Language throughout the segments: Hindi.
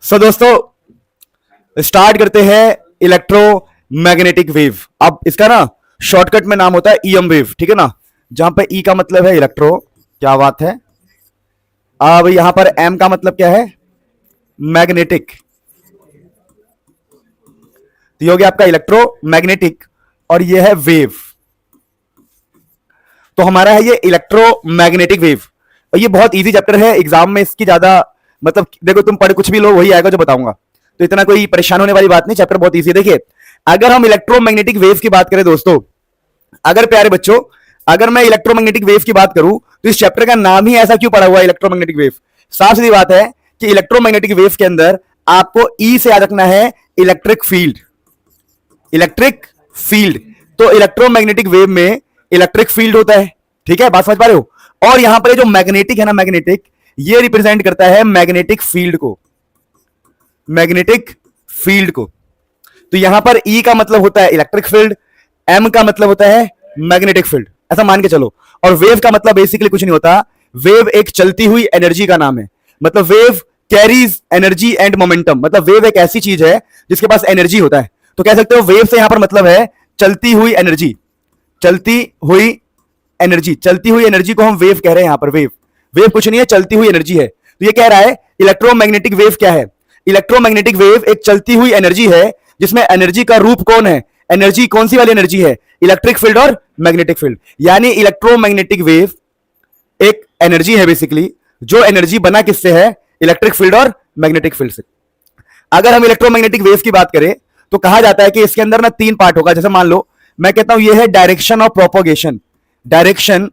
दोस्तों स्टार्ट करते हैं इलेक्ट्रोमैग्नेटिक वेव। अब इसका ना शॉर्टकट में नाम होता है ईएम वेव, ठीक है ना। जहां पे ई का मतलब है इलेक्ट्रो, क्या बात है। अब यहां पर एम का मतलब क्या है, मैग्नेटिक। तो ये हो गया आपका इलेक्ट्रोमैग्नेटिक और ये है वेव। तो हमारा है ये इलेक्ट्रोमैग्नेटिक वेव और ये बहुत इजी चैप्टर है। एग्जाम में इसकी ज्यादा मतलब देखो तुम पढ़ कुछ भी लो वही आएगा जो बताऊंगा, तो इतना कोई परेशान होने वाली बात नहीं। चैप्टर बहुत इजी है। देखिए अगर हम इलेक्ट्रोमैग्नेटिक वेव की बात करें दोस्तों, अगर प्यारे बच्चों अगर मैं इलेक्ट्रोमैग्नेटिक वेव की बात करूं तो इस चैप्टर का नाम ही ऐसा क्यों पड़ा हुआ है इलेक्ट्रोमैग्नेटिक वेव। साफ सीधी बात है कि इलेक्ट्रोमैग्नेटिक वेव के अंदर आपको ई से याद रखना है इलेक्ट्रिक फील्ड। इलेक्ट्रिक फील्ड तो इलेक्ट्रोमैग्नेटिक वेव में इलेक्ट्रिक फील्ड होता है, ठीक है, बात समझ पा रहे हो। और यहां पर जो मैग्नेटिक है ना, मैग्नेटिक ये रिप्रेजेंट करता है मैग्नेटिक फील्ड को, मैग्नेटिक फील्ड को। तो यहां पर ई का मतलब होता है इलेक्ट्रिक फील्ड, एम का मतलब होता है मैग्नेटिक फील्ड, ऐसा मान के चलो। और वेव का मतलब बेसिकली कुछ नहीं होता, वेव एक चलती हुई एनर्जी का नाम है। मतलब wave carries energy and momentum, मतलब वेव एक ऐसी चीज है जिसके पास एनर्जी होता है। तो कह सकते हो वेव से यहां पर मतलब है चलती हुई एनर्जी, चलती हुई एनर्जी। चलती हुई एनर्जी को हम वेव कह रहे हैं। यहां पर वेव, वेव कुछ नहीं है, चलती हुई एनर्जी है। तो ये कह रहा है इलेक्ट्रोमैग्नेटिक वेव क्या है, इलेक्ट्रोमैग्नेटिक वेव एक चलती हुई एनर्जी है जिसमें एनर्जी का रूप कौन है, एनर्जी कौन सी वाली एनर्जी है, इलेक्ट्रिक फील्ड और मैग्नेटिक फील्ड। यानी इलेक्ट्रोमैग्नेटिक वेव एक एनर्जी है बेसिकली, जो एनर्जी बना किससे है, इलेक्ट्रिक फील्ड और मैग्नेटिक फील्ड से। अगर हम इलेक्ट्रोमैग्नेटिक वेव की बात करें तो कहा जाता है कि इसके अंदर ना तीन पार्ट होगा। जैसे मान लो मैं कहता हूं ये है direction of propagation, direction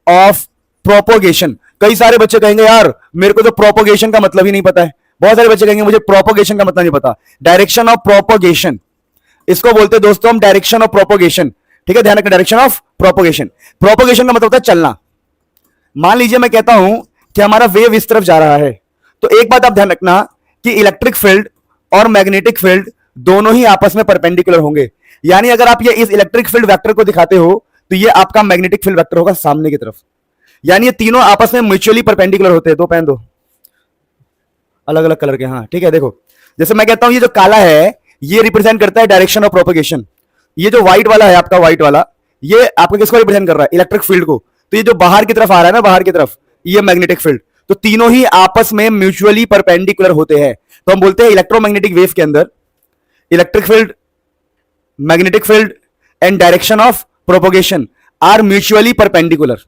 of propagation. कई सारे बच्चे कहेंगे यार मेरे को तो प्रोपोगेशन का मतलब ही नहीं पता है। बहुत सारे बच्चे कहेंगे मुझे प्रोपोगेशन का मतलब नहीं पता। डायरेक्शन ऑफ प्रोपोगेशन, इसको बोलते हैं दोस्तों हम डायरेक्शन ऑफ प्रोपोगेशन, ठीक है, ध्यान रखना। डायरेक्शन ऑफ प्रोपोगेशन, प्रोपोगेशन का मतलब होता है चलना। मान लीजिए मैं कहता हूं कि हमारा वेव इस तरफ जा रहा है, तो एक बात आप ध्यान रखना कि इलेक्ट्रिक फील्ड और मैग्नेटिक फील्ड दोनों ही आपस में परपेंडिकुलर होंगे। यानी अगर आप ये इस इलेक्ट्रिक फील्ड वेक्टर को दिखाते हो तो ये आपका मैग्नेटिक फील्ड वेक्टर होगा सामने की तरफ। यानी ये तीनों आपस में म्यूचुअली परपेंडिकुलर होते हैं। दो पेन दो अलग अलग कलर के, हाँ ठीक है। देखो जैसे मैं कहता हूं ये जो काला है ये रिप्रेजेंट करता है डायरेक्शन ऑफ प्रोपगेशन, ये जो व्हाइट वाला है आपका, व्हाइट वाला ये आपका किसको रिप्रेजेंट कर रहा है, इलेक्ट्रिक फील्ड को। तो ये जो बाहर की तरफ आ रहा है ना, बाहर की तरफ, ये मैग्नेटिक फील्ड। तो तीनों ही आपस में म्यूचुअली परपेंडिकुलर होते हैं। तो हम बोलते हैं इलेक्ट्रोमैग्नेटिक वेव के अंदर electric field, magnetic field and direction of propagation are mutually perpendicular.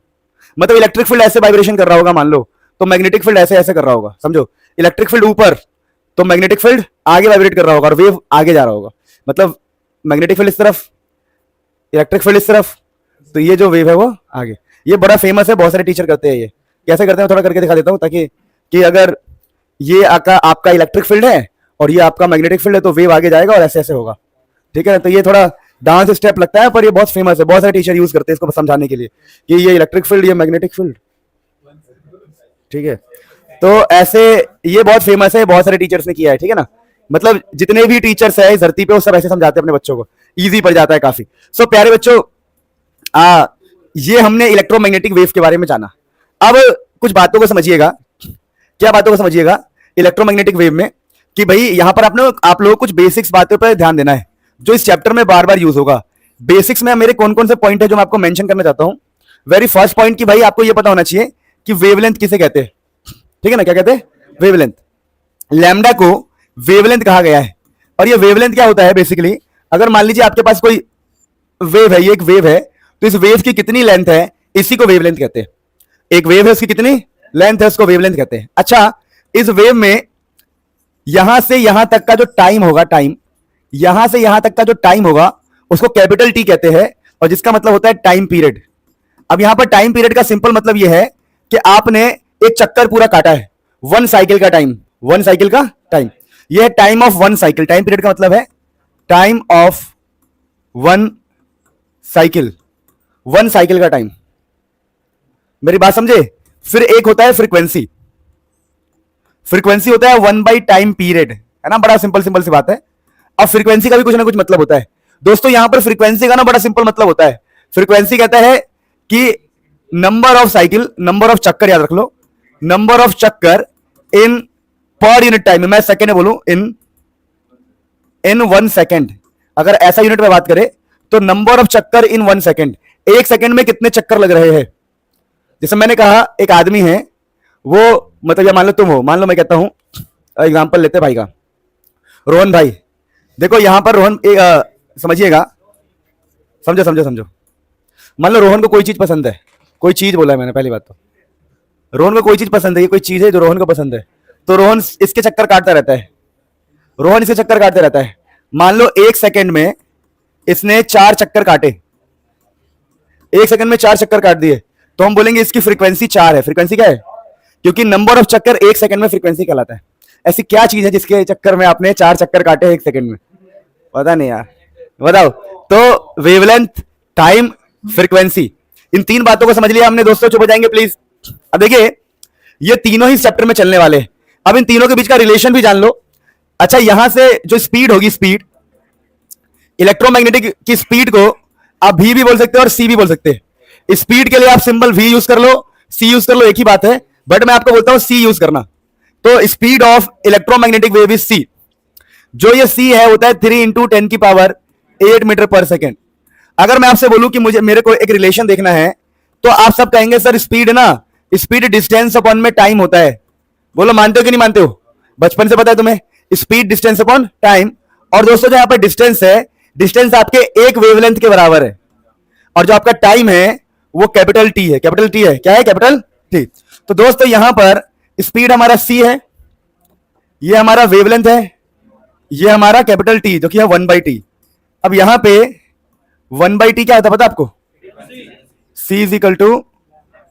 मतलब इलेक्ट्रिक फील्ड ऐसे वाइब्रेशन कर रहा होगा मान लो, तो मैग्नेटिक फील्ड ऐसे ऐसे कर रहा होगा, समझो। इलेक्ट्रिक फील्ड ऊपर तो मैग्नेटिक फील्ड आगे वाइब्रेट कर रहा होगा और वेव आगे जा रहा होगा। मतलब मैग्नेटिक फील्ड इस तरफ, इलेक्ट्रिक फील्ड इस तरफ, तो ये जो वेव है वो आगे। ये बड़ा फेमस है, बहुत सारे टीचर करते हैं। ये कैसे करते हैं थोड़ा करके दिखा देता हूं, ताकि कि अगर ये आपका इलेक्ट्रिक फील्ड है और ये आपका मैग्नेटिक फील्ड है तो वेव आगे जाएगा और ऐसे ऐसे होगा, ठीक है। तो ये थोड़ा डांस स्टेप लगता है पर ये बहुत फेमस है, बहुत सारे टीचर यूज करते हैं इसको समझाने के लिए कि ये इलेक्ट्रिक फील्ड, ये मैग्नेटिक फील्ड, ठीक है। तो ऐसे ये बहुत फेमस है, बहुत सारे टीचर्स ने किया है, ठीक है ना। मतलब जितने भी टीचर्स है इस धरती पे वो सब ऐसे समझाते हैं अपने बच्चों को, इजी पड़ जाता है काफी। सो प्यारे बच्चों ये हमने इलेक्ट्रोमैग्नेटिक वेव के बारे में जाना। अब कुछ बातों को समझिएगा। क्या बातों को समझिएगा इलेक्ट्रोमैग्नेटिक वेव में, कि भाई यहां पर आप लोगों को कुछ बेसिक्स बातों पर ध्यान देना है जो इस चैप्टर में बार बार यूज होगा। बेसिक्स में मेरे कौन कौन से पॉइंट है जो मैं आपको मेंशन करना चाहता हूं। वेरी फर्स्ट पॉइंट कि भाई आपको यह पता होना चाहिए कि वेवलेंथ किसे कहते हैं, ठीक है ना। क्या कहते हैं, वेवलेंथ। लैम्डा को वेवलेंथ कहा गया है। और ये वेवलेंथ क्या होता है बेसिकली, अगर मान लीजिए आपके पास कोई वेव है, ये एक वेव है, तो इस वेव की कितनी लेंथ है इसी को वेवलेंथ कहते हैं। एक वेव है उसकी कितनी लेंथ है उसको वेवलेंथ कहते हैं। अच्छा इस वेव में यहां से यहां तक का जो टाइम होगा, टाइम यहां से यहां तक का जो टाइम होगा उसको कैपिटल टी कहते हैं, और जिसका मतलब होता है टाइम पीरियड। अब यहां पर टाइम पीरियड का सिंपल मतलब यह है कि आपने एक चक्कर पूरा काटा है, वन साइकिल का टाइम, वन साइकिल का टाइम, यह time of one cycle. Time period का मतलब है time of one cycle, one cycle का टाइम। मेरी बात समझे। फिर एक होता है फ्रीक्वेंसी, फ्रीक्वेंसी होता है वन बाई टाइम पीरियड, है ना। बड़ा सिंपल सिंपल सी बात है। अब फ्रीक्वेंसी का भी कुछ ना कुछ मतलब होता है दोस्तों। यहां पर फ्रीक्वेंसी का ना बड़ा सिंपल मतलब होता है, फ्रीक्वेंसी कहता है कि number of cycle, number of चक्कर, याद रख लो, नंबर ऑफ चक्कर इन पर यूनिट टाइम में, मैं सेकेंड में बोलूं, इन 1 सेकेंड, अगर ऐसा यूनिट में बात करें तो नंबर ऑफ चक्कर इन 1 सेकेंड, 1 सेकेंड में कितने चक्कर लग रहे हैं। जैसे मैंने कहा एक आदमी है, वो मतलब या मान लो तुम हो, मान लो मैं कहता हूं, एग्जांपल लेते भाई का, रोहन भाई, देखो यहां पर रोहन, समझिएगा, समझो समझो समझो, मान लो रोहन को कोई चीज पसंद है, कोई चीज बोला है मैंने, पहली बात तो रोहन को कोई चीज पसंद है, ये कोई चीज है जो रोहन को पसंद है, तो रोहन इसके चक्कर काटता रहता है, रोहन इसके चक्कर काटते रहता है। मान लो 1 सेकेंड में इसने 4 चक्कर काटे, 1 सेकेंड में 4 चक्कर काट दिए, तो हम बोलेंगे इसकी फ्रीक्वेंसी 4 है। फ्रीक्वेंसी क्या है? क्योंकि नंबर ऑफ चक्कर 1 सेकेंड में फ्रीक्वेंसी कहलाता है। ऐसी क्या चीज है जिसके चक्कर में आपने 4 चक्कर काटे 1 सेकेंड में? पता नहीं यार, बताओ। तो वेवलेंथ, टाइम, फ्रीक्वेंसी, इन 3 बातों को समझ लिया हमने दोस्तों, चुप हो जाएंगे प्लीज। अब देखिए ये तीनों ही चैप्टर में चलने वाले हैं, अब इन तीनों के बीच का रिलेशन भी जान लो। अच्छा, यहां से जो स्पीड होगी, स्पीड, इलेक्ट्रोमैग्नेटिक की स्पीड को आप v भी बोल सकते हो और c भी बोल सकते हैं। स्पीड के लिए आप सिंबल v यूज कर लो, c यूज कर लो, एक ही बात है, बट मैं आपको बोलता हूं c यूज करना। तो speed of electromagnetic wave is c। जो ये c है होता है 3 × 10⁸ मीटर पर सेकेंड। अगर मैं आपसे बोलूं कि मुझे, मेरे को एक रिलेशन देखना है, तो आप सब कहेंगे सर स्पीड ना, स्पीड डिस्टेंस अपॉन में टाइम होता है। बोलो मानते हो कि नहीं मानते हो? बचपन से पता है तुम्हें, स्पीड डिस्टेंस अपॉन टाइम। और दोस्तों जो यहां पर डिस्टेंस है, डिस्टेंस आपके एक वेवलेंथ के बराबर है, और जो आपका टाइम है वो कैपिटल टी है। कैपिटल टी है, क्या है? Capital T. तो दोस्तों यहां पर स्पीड हमारा c है, ये हमारा वेवलेंथ है, ये हमारा कैपिटल टी जो कि है 1/t। अब यहां पे 1/t क्या होता है पता आपको? c is equal to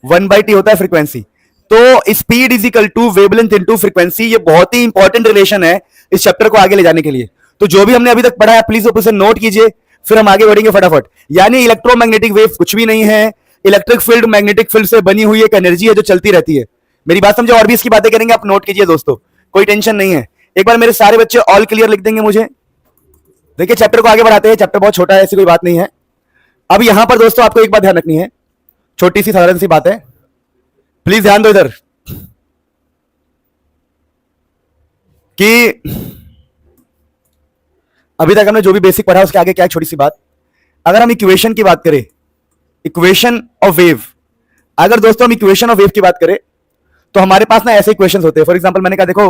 1/t होता है फ्रीक्वेंसी। तो speed is equal to wavelength into frequency. ये बहुत ही इंपॉर्टेंट रिलेशन है इस चैप्टर को आगे ले जाने के लिए। तो जो भी हमने अभी तक पढ़ा है प्लीज उसे नोट कीजिए, फिर हम आगे बढ़ेंगे फटाफट। यानी इलेक्ट्रोमैग्नेटिक वेव कुछ भी नहीं है, इलेक्ट्रिक फील्ड मैग्नेटिक फील्ड से बनी हुई एक एनर्जी है जो चलती रहती है। मेरी बात समझो, और भी इसकी बातें करेंगे, आप नोट कीजिए दोस्तों, कोई टेंशन नहीं है। एक बार मेरे सारे बच्चे ऑल क्लियर लिख देंगे मुझे। देखिए चैप्टर को आगे बढ़ाते हैं, चैप्टर बहुत छोटा है, ऐसी कोई बात नहीं है। अब यहां पर दोस्तों आपको एक बात ध्यान रखनी है, छोटी सी साधारण सी बात है, प्लीज ध्यान दो इधर, कि अभी तक हमने जो भी बेसिक पढ़ा उसके आगे क्या है, छोटी सी बात। अगर हम इक्वेशन की बात करें, इक्वेशन ऑफ वेव, अगर दोस्तों हम इक्वेशन ऑफ वेव की बात करें तो हमारे पास ना ऐसे इक्वेशंस होते हैं। फॉर एग्जांपल मैंने कहा देखो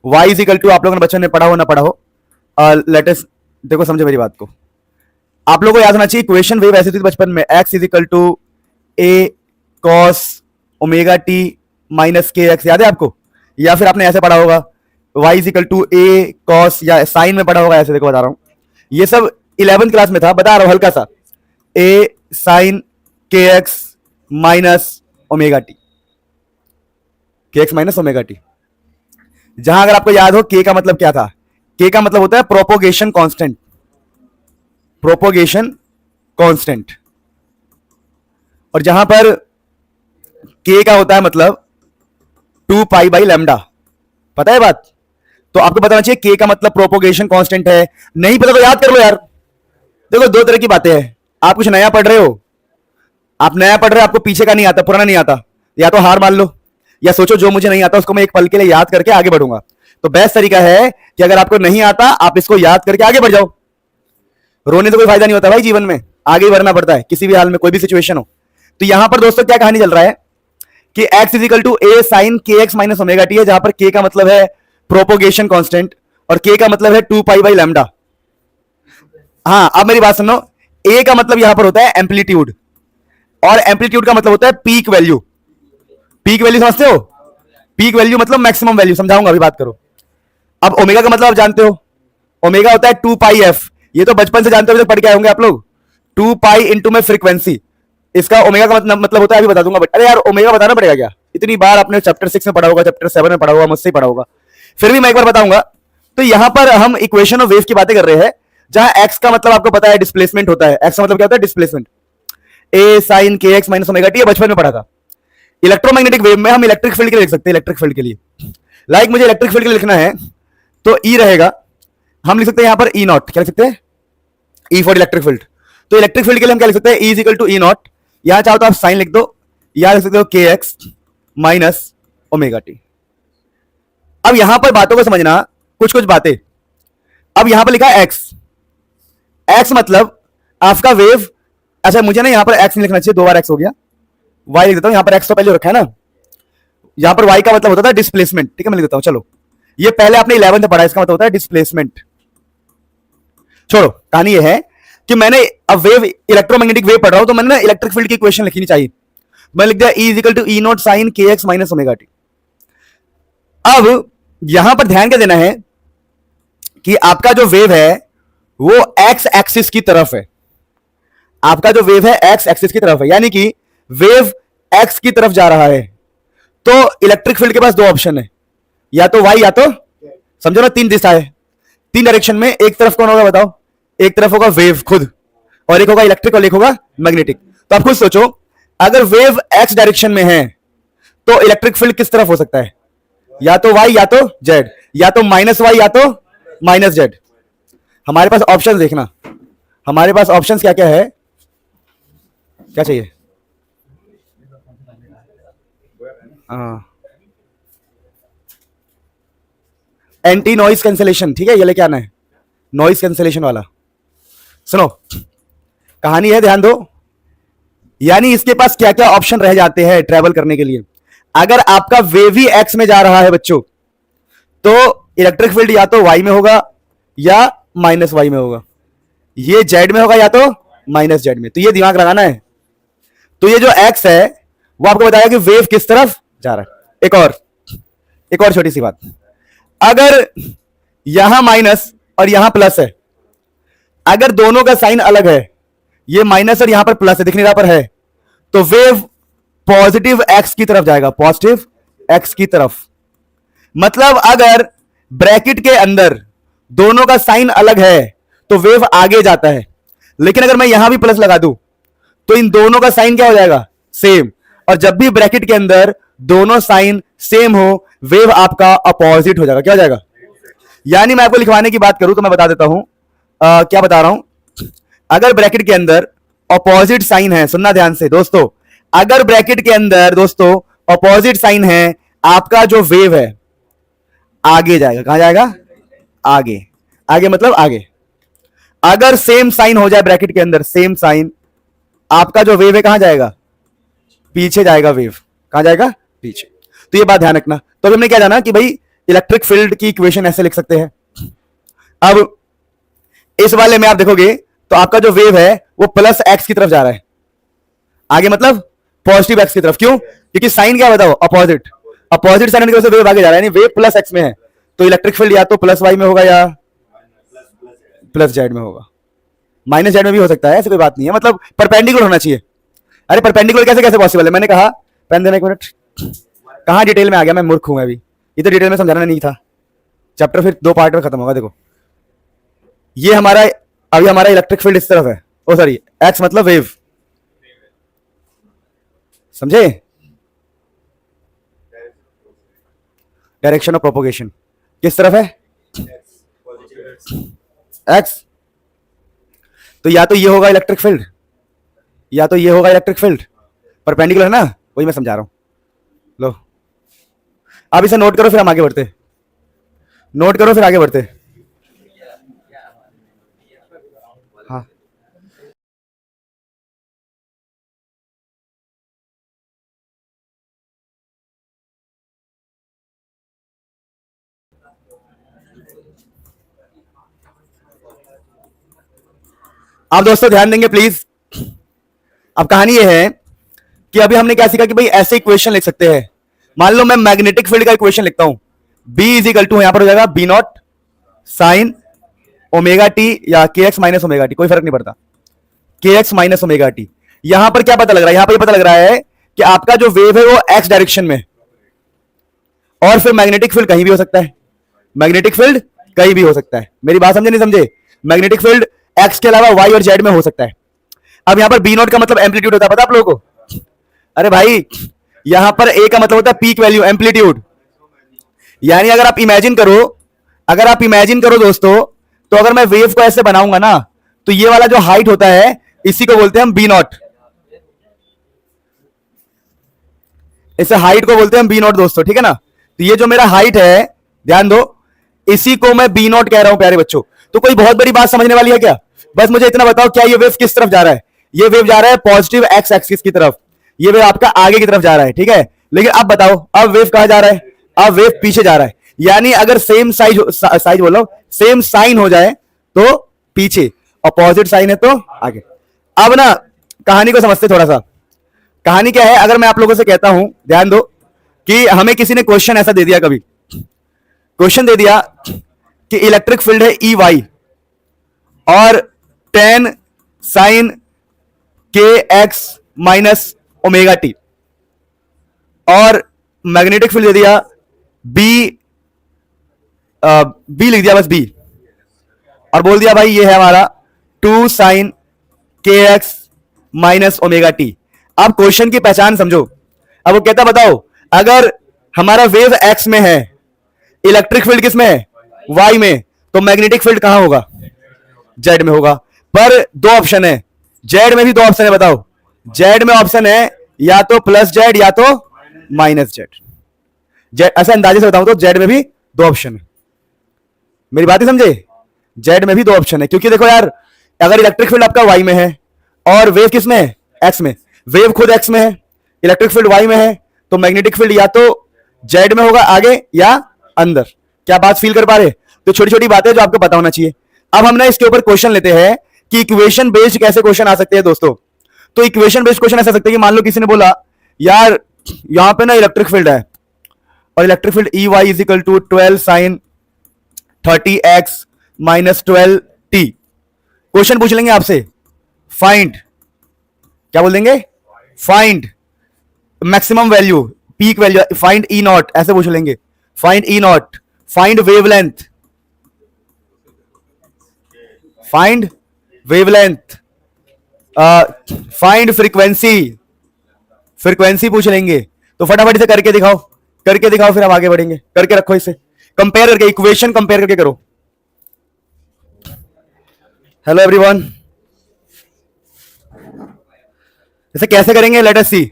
y इज इक्वल टू, आप लोगों ने बच्चों ने पढ़ा हो ना पढ़ा हो, लेटेस्ट देखो समझो मेरी बात को, आप लोगों को याद होना चाहिए इक्वेशन वेव ऐसी थी बचपन में, x is equal to a cos omega t minus K X, याद है आपको? या फिर आपने ऐसे पढ़ा होगा y is equal to a cos, या साइन में पढ़ा होगा ऐसे, देखो बता रहा हूं, ये सब 11th क्लास में था, बता रहा हूं हल्का सा, a साइन के एक्स माइनस ओमेगा टी, के एक्स माइनस ओमेगा टी। जहां अगर आपको याद हो k का मतलब क्या था, k का मतलब होता है प्रोपोगेशन कांस्टेंट, प्रोपोगेशन कांस्टेंट। और जहां पर k का होता है मतलब 2 पाई बाई लैम्डा, पता है बात? तो आपको बताना चाहिए k का मतलब प्रोपोगेशन कांस्टेंट है। नहीं पता तो याद कर लो यार। देखो दो तरह की बातें हैं, आप कुछ नया पढ़ रहे हो, आप नया पढ़ रहे हो, आपको पीछे का नहीं आता, पुराना नहीं आता, या तो हार मान लो या सोचो जो मुझे नहीं आता उसको मैं एक पल के लिए याद करके आगे बढ़ूंगा। तो बेस्ट तरीका है कि अगर आपको नहीं आता आप इसको याद करके आगे बढ़ जाओ। रोने तो कोई फायदा नहीं होता भाई, जीवन में आगे ही बढ़ना पड़ता है किसी भी हाल में, कोई भी सिचुएशन हो। तो यहां पर दोस्तों क्या कहानी चल रहा है कि x is equal to a sine के एक्स माइनस ओमेगा टी है, जहां पर k का मतलब है प्रोपोगेशन कांस्टेंट और k का मतलब है 2 पाई बाई लैम्डा। हाँ अब मेरी बात सुनो, a का मतलब यहां पर होता है एम्पलीट्यूड, और एम्पलीट्यूड का मतलब होता है पीक वैल्यू। पीक वैल्यू समझते हो? पीक वैल्यू मतलब मैक्सिमम वैल्यू, समझाऊंगा अभी बात करो। अब ओमेगा का मतलब आप जानते हो, ओमेगा होता है 2 पाई f, ये तो बचपन से जानते हो, पढ़ के आए होंगे आप लोग, 2 पाई इंटू में फ्रीक्वेंसी, इसका ओमेगा का मतलब होता है, अभी बता दूंगा। बट अरे यार ओमेगा बताना पड़ेगा क्या? इतनी बार आपने चैप्टर 6 में पढ़ा होगा, चैप्टर 7 में पढ़ा होगा, मुझसे ही पढ़ा होगा, फिर भी मैं एक बार बताऊंगा। तो यहां पर हम इक्वेशन ऑफ वेव की बातें कर रहे हैं, जहां x का मतलब आपको पता है डिस्प्लेसमेंट होता है। x का मतलब क्या होता है? डिस्प्लेसमेंट। a साइन के एक्स माइनस ओमेगा टी, बचपन में पढ़ा था। इलेक्ट्रोमैग्नेटिक वेव में हम इलेक्ट्रिक फील्ड के लिए लिख सकते हैं, इलेक्ट्रिक फील्ड के लिए, लाइक मुझे इलेक्ट्रिक फील्ड के लिए लिखना है तो E रहेगा, हम लिख सकते हैं यहां पर E नॉट, क्या लिख सकते हैं? E for electric field. तो इलेक्ट्रिक फील्ड के लिए हम क्या लिख सकते हैं? E is equal to E naught, यहां चाहो तो आप साइन लिख दो, यहां लिख सकते हो के एक्स माइनस ओमेगा टी। अब यहां पर बातों को समझना, कुछ कुछ बातें। अब यहां पर लिखा है एक्स, एक्स मतलब आपका वेव, अच्छा मुझे ना यहां पर एक्स नहीं लिखना चाहिए, 2 बार एक्स हो गया, वाई लिख देता हूं, यहां पर एक्स तो पहले रखा है ना, यहां पर वाई का मतलब होता था डिस्प्लेसमेंट, ठीक है, मैं लिख देता हूं, चलो ये पहले आपने 11th में पढ़ा, इसका मतलब होता है डिस्प्लेसमेंट। छोड़ो, कहानी ये है कि मैंने अब वेव, इलेक्ट्रोमैग्नेटिक वेव पढ़ रहा हूं, तो मैंने ना इलेक्ट्रिक फील्ड की इक्वेशन लिखनी चाहिए, मैं लिख दिया E equal to E naught sine के एक्स माइनस ओमेगा टी। अब यहां पर ध्यान क्या देना है कि आपका जो वेव है वो एक्स एक्सिस की तरफ है, आपका जो वेव है एक्स एक्सिस की तरफ है, यानी कि वेव एक्स की तरफ जा रहा है, तो इलेक्ट्रिक फील्ड के पास 2 ऑप्शन है, या तो वाई या तो, समझो ना 3 दिशा है, 3 डायरेक्शन में, एक तरफ कौन होगा बताओ, एक तरफ होगा वेव खुद, और एक होगा इलेक्ट्रिक और एक होगा मैग्नेटिक। तो आप खुद सोचो, अगर वेव एक्स डायरेक्शन में है तो इलेक्ट्रिक फील्ड किस तरफ हो सकता है, या तो वाई या तो जेड, या तो माइनस वाई या तो माइनस जेड। हमारे पास ऑप्शन देखना, हमारे पास ऑप्शन क्या क्या है, क्या चाहिए, एंटी नॉइज कैंसिलेशन, ठीक है, ये लेके आना है, नॉइज कैंसिलेशन वाला। सुनो कहानी है, ध्यान दो, यानी इसके पास क्या क्या ऑप्शन रह जाते हैं ट्रेवल करने के लिए। अगर आपका वेव ही एक्स में जा रहा है बच्चों, तो इलेक्ट्रिक फील्ड या तो वाई में होगा या माइनस वाई में होगा, ये जेड में होगा या तो माइनस जेड में, तो ये दिमाग लगाना है। तो ये जो एक्स है वो आपको बताएगा कि वेव किस तरफ जा रहा है। एक और छोटी सी बात, अगर यहां माइनस और यहां प्लस है, अगर दोनों का साइन अलग है, ये माइनस और यहां पर प्लस है, दिख नहीं रहा पर है, तो वेव पॉजिटिव एक्स की तरफ जाएगा, पॉजिटिव एक्स की तरफ। मतलब अगर ब्रैकेट के अंदर दोनों का साइन अलग है तो वेव आगे जाता है, लेकिन अगर मैं यहां भी प्लस लगा दूं तो इन दोनों का साइन क्या हो जाएगा, सेम, और जब भी ब्रैकेट के अंदर दोनों साइन सेम हो, वेव आपका अपोजिट हो जाएगा, क्या हो जाएगा। यानी मैं आपको लिखवाने की बात करूं तो मैं बता देता हूं, क्या बता रहा हूं, अगर ब्रैकेट के अंदर अपोजिट साइन है, सुनना ध्यान से दोस्तों, अगर ब्रैकेट के अंदर दोस्तों अपोजिट साइन है, आपका जो वेव है आगे जाएगा, कहां जाएगा, आगे, आगे मतलब आगे। अगर सेम साइन हो जाए ब्रैकेट के अंदर, सेम साइन, आपका जो वेव है कहां जाएगा, पीछे जाएगा, वेव कहां जाएगा, पीछे। तो ये बात ध्यान रखना। तो हमने क्या जाना कि भाई इलेक्ट्रिक फील्ड की इक्वेशन ऐसे लिख सकते हैं। अब इस वाले में आप देखोगे तो आपका जो वेव है वो प्लस एक्स की तरफ जा रहा है, आगे मतलब पॉजिटिव एक्स की तरफ। क्यों, क्योंकि साइन क्या बताओ, अपोजिट, अपोजिट साइन की तरफ से वेव आगे जा रहा है, यानी वेव प्लस एक्स में है, तो इलेक्ट्रिक फील्ड या तो प्लस वाई में होगा या प्लस जेड में होगा, माइनस जेड में भी हो सकता है, ऐसी कोई बात नहीं है, मतलब परपेंडिकुलर होना चाहिए। अरे परपेंडिकुलर कैसे कैसे पॉसिबल है, मैंने कहा, पेन देना एक मिनट, कहां डिटेल में आ गया, मैं मूर्ख हूं, अभी ये तो डिटेल में समझाना नहीं था, चैप्टर फिर 2 पार्ट में खत्म होगा। देखो ये हमारा, अभी हमारा इलेक्ट्रिक फील्ड इस तरफ है, ओ सॉरी एक्स मतलब वेव, समझे, डायरेक्शन ऑफ प्रोपोगेशन किस तरफ है, एक्स, तो या तो ये होगा इलेक्ट्रिक फील्ड या तो ये होगा इलेक्ट्रिक फील्ड, परपेंडिकुलर है ना, वही मैं समझा रहा हूं। लो आप इसे नोट करो, फिर हम आगे बढ़ते, नोट करो फिर आगे बढ़ते। हाँ आप दोस्तों ध्यान देंगे प्लीज। अब कहानी ये है कि अभी हमने क्या सीखा कि भाई ऐसे इक्वेशन लिख सकते हैं। मान लो मैं मैग्नेटिक फील्ड का इक्वेशन लिखता हूं, B इज इक्वल टू, यहां पर हो जाएगा B naught sine omega T या K x minus omega T, कोई फर्क नहीं पड़ता, के एक्स माइनस ओमेगा टी। यहां पर क्या पता लग रहा है, यहां पर पता लग रहा है कि आपका जो वेव है वो एक्स डायरेक्शन में, और फिर मैग्नेटिक फील्ड कहीं भी हो सकता है, मैग्नेटिक फील्ड कहीं भी हो सकता है। मेरी बात समझे नहीं समझे, मैग्नेटिक फील्ड एक्स के अलावा वाई और जेड में हो सकता है। अब यहां पर बी नॉट का मतलब एम्पलीट्यूड होता है, पता आप लोगों को, अरे भाई यहां पर ए का मतलब होता है पीक वैल्यू, एम्पलीट्यूड। यानी अगर आप इमेजिन करो, अगर आप इमेजिन करो दोस्तों, तो अगर मैं वेव को ऐसे बनाऊंगा ना, तो ये वाला जो हाइट होता है इसी को बोलते हैं हम बी नॉट, इसे हाइट को बोलते हैं हम बी नॉट दोस्तों, ठीक है ना। तो ये जो मेरा हाइट है ध्यान दो, इसी को मैं बी नॉट कह रहा हूं प्यारे बच्चों। तो कोई बहुत बड़ी बात समझने वाली है क्या? बस मुझे इतना बताओ, क्या ये वेव किस तरफ जा रहा है? ये वेव जा रहा है पॉजिटिव एक्स एक्सिस की तरफ, ये वेव आपका आगे की तरफ जा रहा है, ठीक है। लेकिन अब बताओ, अब वेव कहां जा रहा है? अब वेव पीछे जा रहा है। यानी अगर सेम साइज बोलो, सेम साइन हो जाए तो पीछे, अपोजिट साइन है तो आगे। अब ना कहानी को समझते थोड़ा सा। कहानी क्या है, अगर मैं आप लोगों से कहता हूं, ध्यान दो, कि हमें किसी ने क्वेश्चन ऐसा दे दिया, कभी क्वेश्चन दे दिया कि इलेक्ट्रिक फील्ड है ई वाई और टेन साइन के एक्स माइनस ओमेगा टी, और मैग्नेटिक फील्ड दे दिया बी, बी लिख दिया बस बी, और बोल दिया भाई ये है हमारा टू साइन के एक्स माइनस ओमेगा टी। अब क्वेश्चन की पहचान समझो। अब वो कहता बताओ, अगर हमारा वेव एक्स में है, इलेक्ट्रिक फील्ड किस में है? वाई में, तो मैग्नेटिक फील्ड कहां होगा? जेड में होगा। पर दो ऑप्शन है, जेड में भी दो ऑप्शन है, बताओ। जेड में ऑप्शन है या तो प्लस जेड या तो माइनस जेड। जेड ऐसे अंदाजे से बताऊं तो जेड में भी दो ऑप्शन है। मेरी बात ही समझे? जेड में भी दो ऑप्शन है, क्योंकि देखो यार, अगर इलेक्ट्रिक फील्ड आपका वाई में है और वेव किस में है? एक्स में। वेव खुद एक्स में है, इलेक्ट्रिक फील्ड वाई में है, तो मैग्नेटिक फील्ड या तो जेड में होगा आगे या अंदर। क्या बात फील कर पा रहे? तो छोटी छोटी बातें जो आपको पता होना चाहिए। अब हम ना इसके ऊपर क्वेश्चन लेते हैं कि इक्वेशन बेस्ड कैसे क्वेश्चन आ सकते हैं दोस्तों। तो इक्वेशन बेस्ड क्वेश्चन ऐसा सकते हैं कि मान लो किसी ने बोला यार यहां पे ना इलेक्ट्रिक फील्ड है, और electric field E Y is equal to 12 sine 30x minus 12t। Question पूछ लेंगे आपसे, फाइंड, क्या बोल देंगे? Find maximum value, peak value, find E naught, ऐसे पूछ लेंगे। Find E naught, find wavelength, find wavelength, find frequency, frequency पूछ लेंगे। तो फटाफट से करके दिखाओ, करके दिखाओ, फिर हम आगे बढ़ेंगे। करके रखो, इसे कंपेयर करके, इक्वेशन कंपेयर करके करो। हेलो एवरीवन, इसे कैसे करेंगे? लेट अस सी।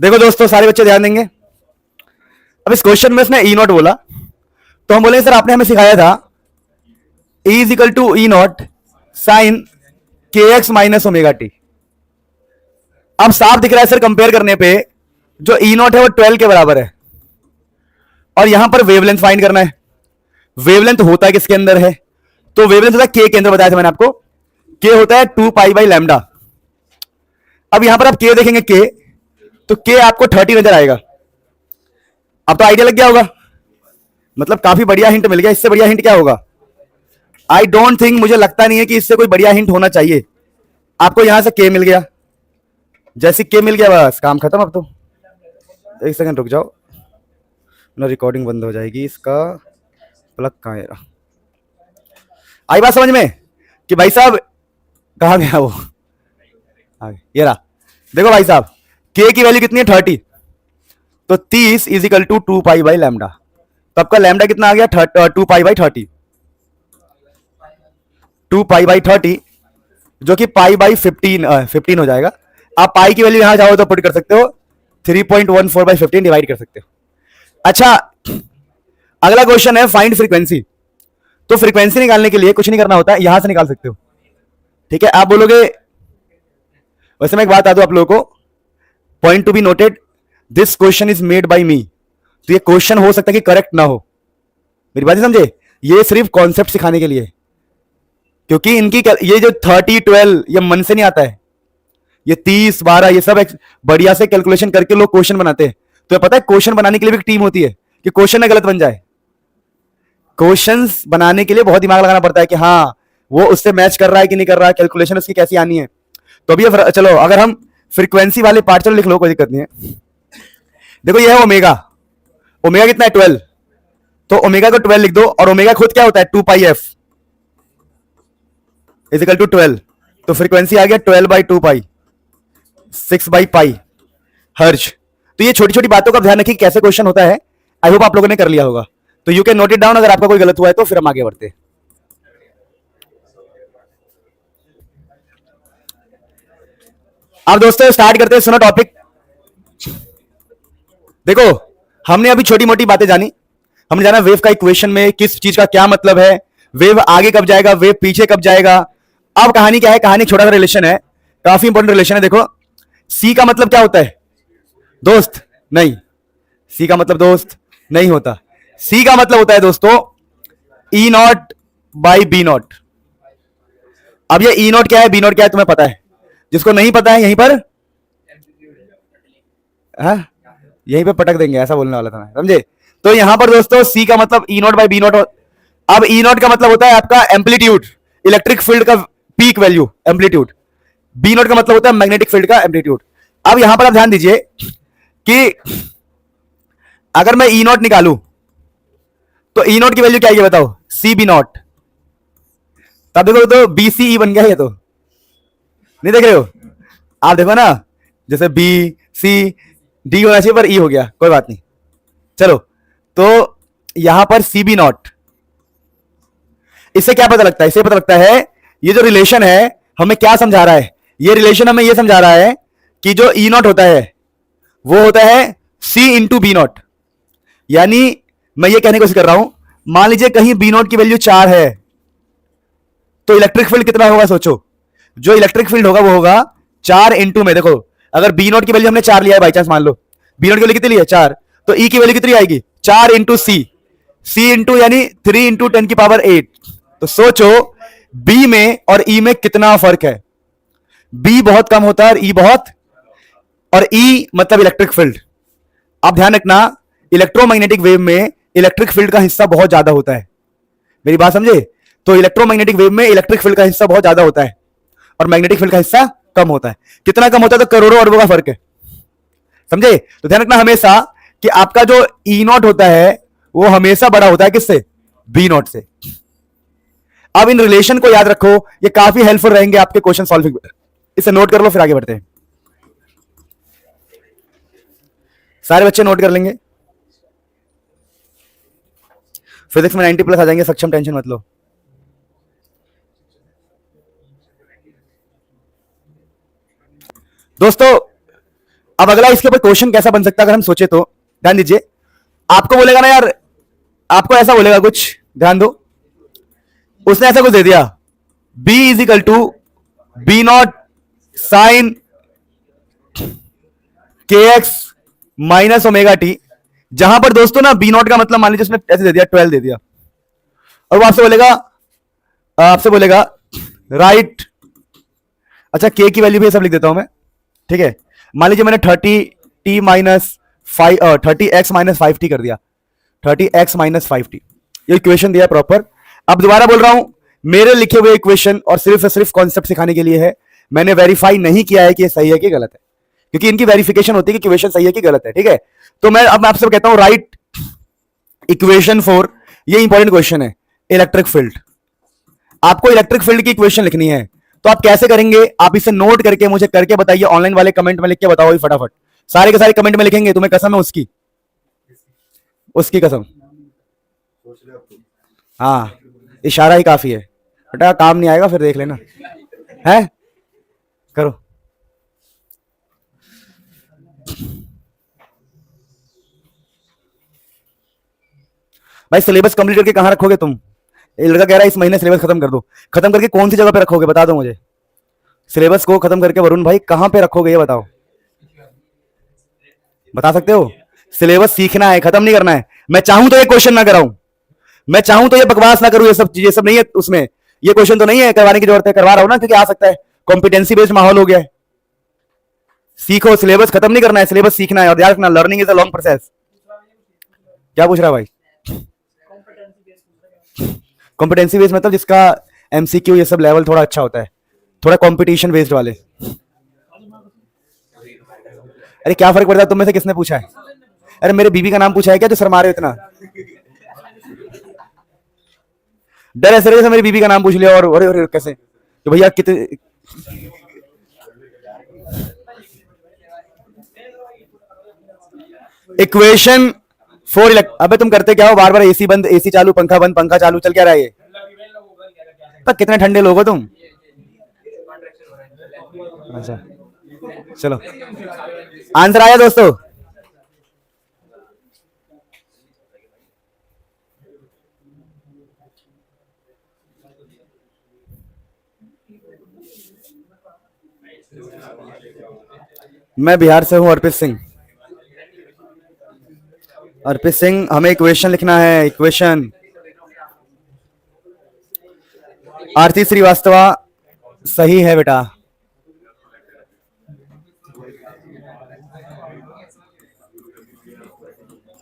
देखो दोस्तों, सारे बच्चे ध्यान देंगे। अब इस क्वेश्चन में उसने ई नॉट बोला, तो हम बोले सर आपने हमें सिखाया था E is equal to E naught sine के एक्स माइनस ओमेगा टी। अब साफ दिख रहा है सर कंपेयर करने पे, जो ई नॉट है वो 12 के बराबर है, और यहां पर वेवलेंथ फाइंड करना है। वेवलेंथ होता है किसके अंदर है? तो वेवलेंथ होता है के के अंदर, बताया था मैंने आपको। के होता है 2 पाई बाई लैम्डा। अब यहां पर आप के देखेंगे, के, तो के आपको 30 नजर आएगा। अब तो आइडिया लग गया होगा, मतलब काफी बढ़िया हिंट मिल गया। इससे बढ़िया हिंट क्या होगा? आई डोंट थिंक, मुझे लगता नहीं है कि इससे कोई बढ़िया हिंट होना चाहिए। आपको यहां से के मिल गया, जैसे के मिल गया बस काम खत्म। अब तो एक सेकंड रुक जाओ ना, रिकॉर्डिंग बंद हो जाएगी। इसका प्लग कहां है? आई बात समझ में कि भाई साहब कहां गया वो? ये रहा। देखो भाई साहब, के की वैल्यू कितनी है? 30। तो 30 is equal to 2 pi by lambda. तो आपका लैम्डा कितना आ गया? 2 पाई बाई 30। 2 पाई बाई 30 जो कि पाई बाई 15 हो जाएगा। आप पाई की वैल्यू यहां जाओ तो पुट कर सकते हो, 3.14 बाई 15 डिवाइड कर सकते हो। अच्छा, अगला क्वेश्चन है फाइंड फ्रीक्वेंसी। तो फ्रीक्वेंसी निकालने के लिए कुछ नहीं करना होता है, यहां से निकाल सकते हो, ठीक है। आप बोलोगे, वैसे मैं एक बात बता दूं आप लोगों को, point to be noted, this question is made by me. तो ये क्वेश्चन हो सकता है कि करेक्ट ना हो, मेरी बात समझे। ये सिर्फ कॉन्सेप्ट सिखाने के लिए, क्योंकि इनकी ये जो 30 12 ये मन से नहीं आता है। ये 30 12 ये सब बढ़िया से कैलकुलेशन करके लोग क्वेश्चन बनाते हैं। तो पता है क्वेश्चन बनाने के लिए भी एक टीम होती है कि क्वेश्चन ना गलत बन जाए। क्वेश्चंस बनाने के लिए बहुत दिमाग लगाना पड़ता है कि हाँ वो उससे मैच कर रहा है कि नहीं कर रहा है, कैलकुलेशन उसकी कैसी आनी है। तो अभी चलो अगर हम फ्रीक्वेंसी वाले पार्ट, चलो लिख लो, कोई दिक्कत नहीं है। देखो ये है ओमेगा, ओमेगा कितना है? 12। तो ओमेगा को 12 लिख दो, और ओमेगा खुद क्या होता है? 2 पाई एफ इज इक्वल टू 12। तो फ्रीक्वेंसी आ गया 12 बाई 2 पाई, 6 बाई पाई हर्ज। तो ये छोटी छोटी बातों का ध्यान रखिए कैसे क्वेश्चन होता है। आई होप आप लोगों ने कर लिया होगा, तो you can note it down. अगर आपका कोई गलत हुआ है तो फिर हम आगे बढ़ते हैं। अब दोस्तों स्टार्ट करते हैं, सुनो टॉपिक। देखो हमने अभी छोटी मोटी बातें जानी। हमने जाना वेव का इक्वेशन में किस चीज का क्या मतलब है, वेव आगे कब जाएगा, वेव पीछे कब जाएगा। अब कहानी क्या है, कहानी छोटा सा रिलेशन है, काफी इंपॉर्टेंट रिलेशन है। देखो सी का मतलब क्या होता है, दोस्त नहीं, सी का मतलब दोस्त नहीं होता। सी का मतलब होता है दोस्तों ई नॉट बाई बी नॉट। अब ये ई नॉट क्या है, बी नॉट क्या है तुम्हें पता है, जिसको नहीं पता है यहीं पर हाँ यहीं पे पटक देंगे, ऐसा बोलने वाला था मैं, समझे। तो यहां पर दोस्तों सी का मतलब E naught by B naught. अब ई नॉट का मतलब होता है आपका एम्पलीट्यूड, इलेक्ट्रिक फील्ड का peak value amplitude. B naught का मतलब होता है मैग्नेटिक फील्ड का एम्पलीट्यूड। अब यहां पर आप ध्यान दीजिए कि अगर मैं ई नॉट निकालू तो ई नॉट की वैल्यू क्या है ये बताओ, सी बी नॉट। तब देखो तो बी सी ई बन गया, ये तो नहीं देख रहे हो आप, देखो ना जैसे बी सी डी होना चाहिए पर ई हो गया, कोई बात नहीं। चलो तो यहां पर सी बी नॉट, इससे क्या पता लगता है, इससे पता लगता है ये जो रिलेशन है हमें क्या समझा रहा है, ये रिलेशन हमें ये समझा रहा है कि जो ई नॉट होता है वो होता है सी इंटू बी नॉट। यानी मैं ये कहने की कोशिश कर रहा हूं, मान लीजिए कहीं बी नॉट की वैल्यू 4 है तो इलेक्ट्रिक फील्ड कितना होगा सोचो, जो इलेक्ट्रिक फील्ड होगा वो होगा 4 इंटू में, देखो अगर बी नॉट की वैल्यू हमने 4 लिया है बाई चांस, मान लो बी नॉट की वैल्यू कितनी ली है 4, तो ई की वैल्यू कितनी आएगी 4 इंटू सी, सी इंटू यानी 3 इंटू 10 की पावर 8। तो सोचो बी में और ई में कितना फर्क है, बी बहुत कम होता है और ई बहुत, और ई मतलब इलेक्ट्रिक फील्ड। आप ध्यान रखना इलेक्ट्रोमैग्नेटिक वेव में इलेक्ट्रिक फील्ड का हिस्सा बहुत ज्यादा होता है, मेरी बात समझे। तो इलेक्ट्रोमैग्नेटिक वेव में इलेक्ट्रिक फील्ड का हिस्सा बहुत ज्यादा होता है और मैग्नेटिक फील्ड का हिस्सा कम होता है। कितना कम होता है, तो करोड़ों अरबों का फर्क है, समझे। तो ध्यान रखना हमेशा कि आपका जो ई नॉट होता है वो हमेशा बड़ा होता है किससे, बी नॉट से। अब इन रिलेशन को याद रखो, ये काफी हेल्पफुल रहेंगे आपके क्वेश्चन सॉल्विंग में, इसे नोट कर लो फिर आगे बढ़ते हैं। सारे बच्चे नोट कर लेंगे, फिजिक्स में 90 प्लस आ जाएंगे, सक्षम टेंशन मत लो। दोस्तों अब अगला इसके ऊपर क्वेश्चन कैसा बन सकता है अगर हम सोचे तो, ध्यान दीजिए। आपको बोलेगा ना यार, आपको ऐसा बोलेगा कुछ, ध्यान दो, उसने ऐसा कुछ दे दिया B is equal to B naught sine के एक्स माइनस ओमेगा टी, जहां पर दोस्तों ना बी नॉट का मतलब मान लीजिए उसने ऐसे दे दिया 12 दे दिया, और वो आपसे बोलेगा राइट, अच्छा के की वैल्यू भी सब लिख देता हूं मैं, ठीक है। मान लीजिए मैंने 30t minus 30x minus 5t कर दिया, 30x माइनस 5t, ये इक्वेशन दिया प्रॉपर। अब दोबारा बोल रहा हूं, मेरे लिखे हुए इक्वेशन और सिर्फ कॉन्सेप्ट सिखाने के लिए है, मैंने वेरीफाई नहीं किया है कि ये सही है कि गलत है, क्योंकि इनकी वेरिफिकेशन होती है कि इक्वेशन सही है कि गलत है, ठीक है। तो मैं अब आपसे कहता हूं राइट इक्वेशन फॉर, ये इंपॉर्टेंट क्वेश्चन है, इलेक्ट्रिक फील्ड। आपको इलेक्ट्रिक फील्ड की इक्वेशन लिखनी है, तो आप कैसे करेंगे, आप इसे नोट करके मुझे करके बताइए, ऑनलाइन वाले कमेंट में लिख के बताओ फटाफट, सारे के सारे कमेंट में लिखेंगे, तुम्हें कसम है उसकी, उसकी कसम। हाँ इशारा ही काफी है बेटा, काम नहीं आएगा फिर देख लेना है, करो। भाई सिलेबस कंप्लीट करके कहां रखोगे तुम, ये लड़का कह रहा है इस महीने सिलेबस खत्म कर दो, खत्म करके कौन सी जगह पे रखोगे बता दो मुझे, सिलेबस को खत्म करके वरुण भाई कहां पे रखोगे ये बताओ, बता सकते हो। सिलेबस सीखना है, खत्म नहीं करना है। मैं चाहूं तो ये क्वेश्चन ना कराऊं, मैं चाहूं तो ये बकवास ना करूं, ये सब नहीं है उसमें, ये क्वेश्चन तो नहीं है करवाने की जरूरत है, करवा रहा हूं ना क्योंकि आ सकता है, कॉम्पिटेंसी बेस्ड माहौल हो गया है। सीखो, सिलेबस खत्म नहीं करना है, सिलेबस सीखना है, और याद रखना learning is a long process. क्या पूछ रहा है भाई, कॉम्पिटेंसी बेस्ड मतलब जिसका एमसीक्यू ये सब लेवल थोड़ा अच्छा होता है, थोड़ा कॉम्पिटिशन बेस्ड वाले। अरे क्या फर्क पड़ता है, तुम में से किसने पूछा है, अरे मेरे बीबी का नाम पूछा है क्या, जो शर्मा रहे हो इतना, डर ऐसे जैसे मेरी बीबी का नाम पूछ लिया, और अरे अरे कैसे, तो भैया कितने, इक्वेशन फॉर अबे तुम करते क्या हो, बार बार एसी बंद, एसी चालू, पंखा बंद, पंखा चालू, चल क्या रहा है ये, पर कितने ठंडे लोग हो तुम। अच्छा चलो आंसर आया दोस्तों, मैं बिहार से हूं, अर्पित सिंह। अर्पित सिंह, हमें इक्वेशन लिखना है, इक्वेशन। आरती श्रीवास्तवा सही है बेटा।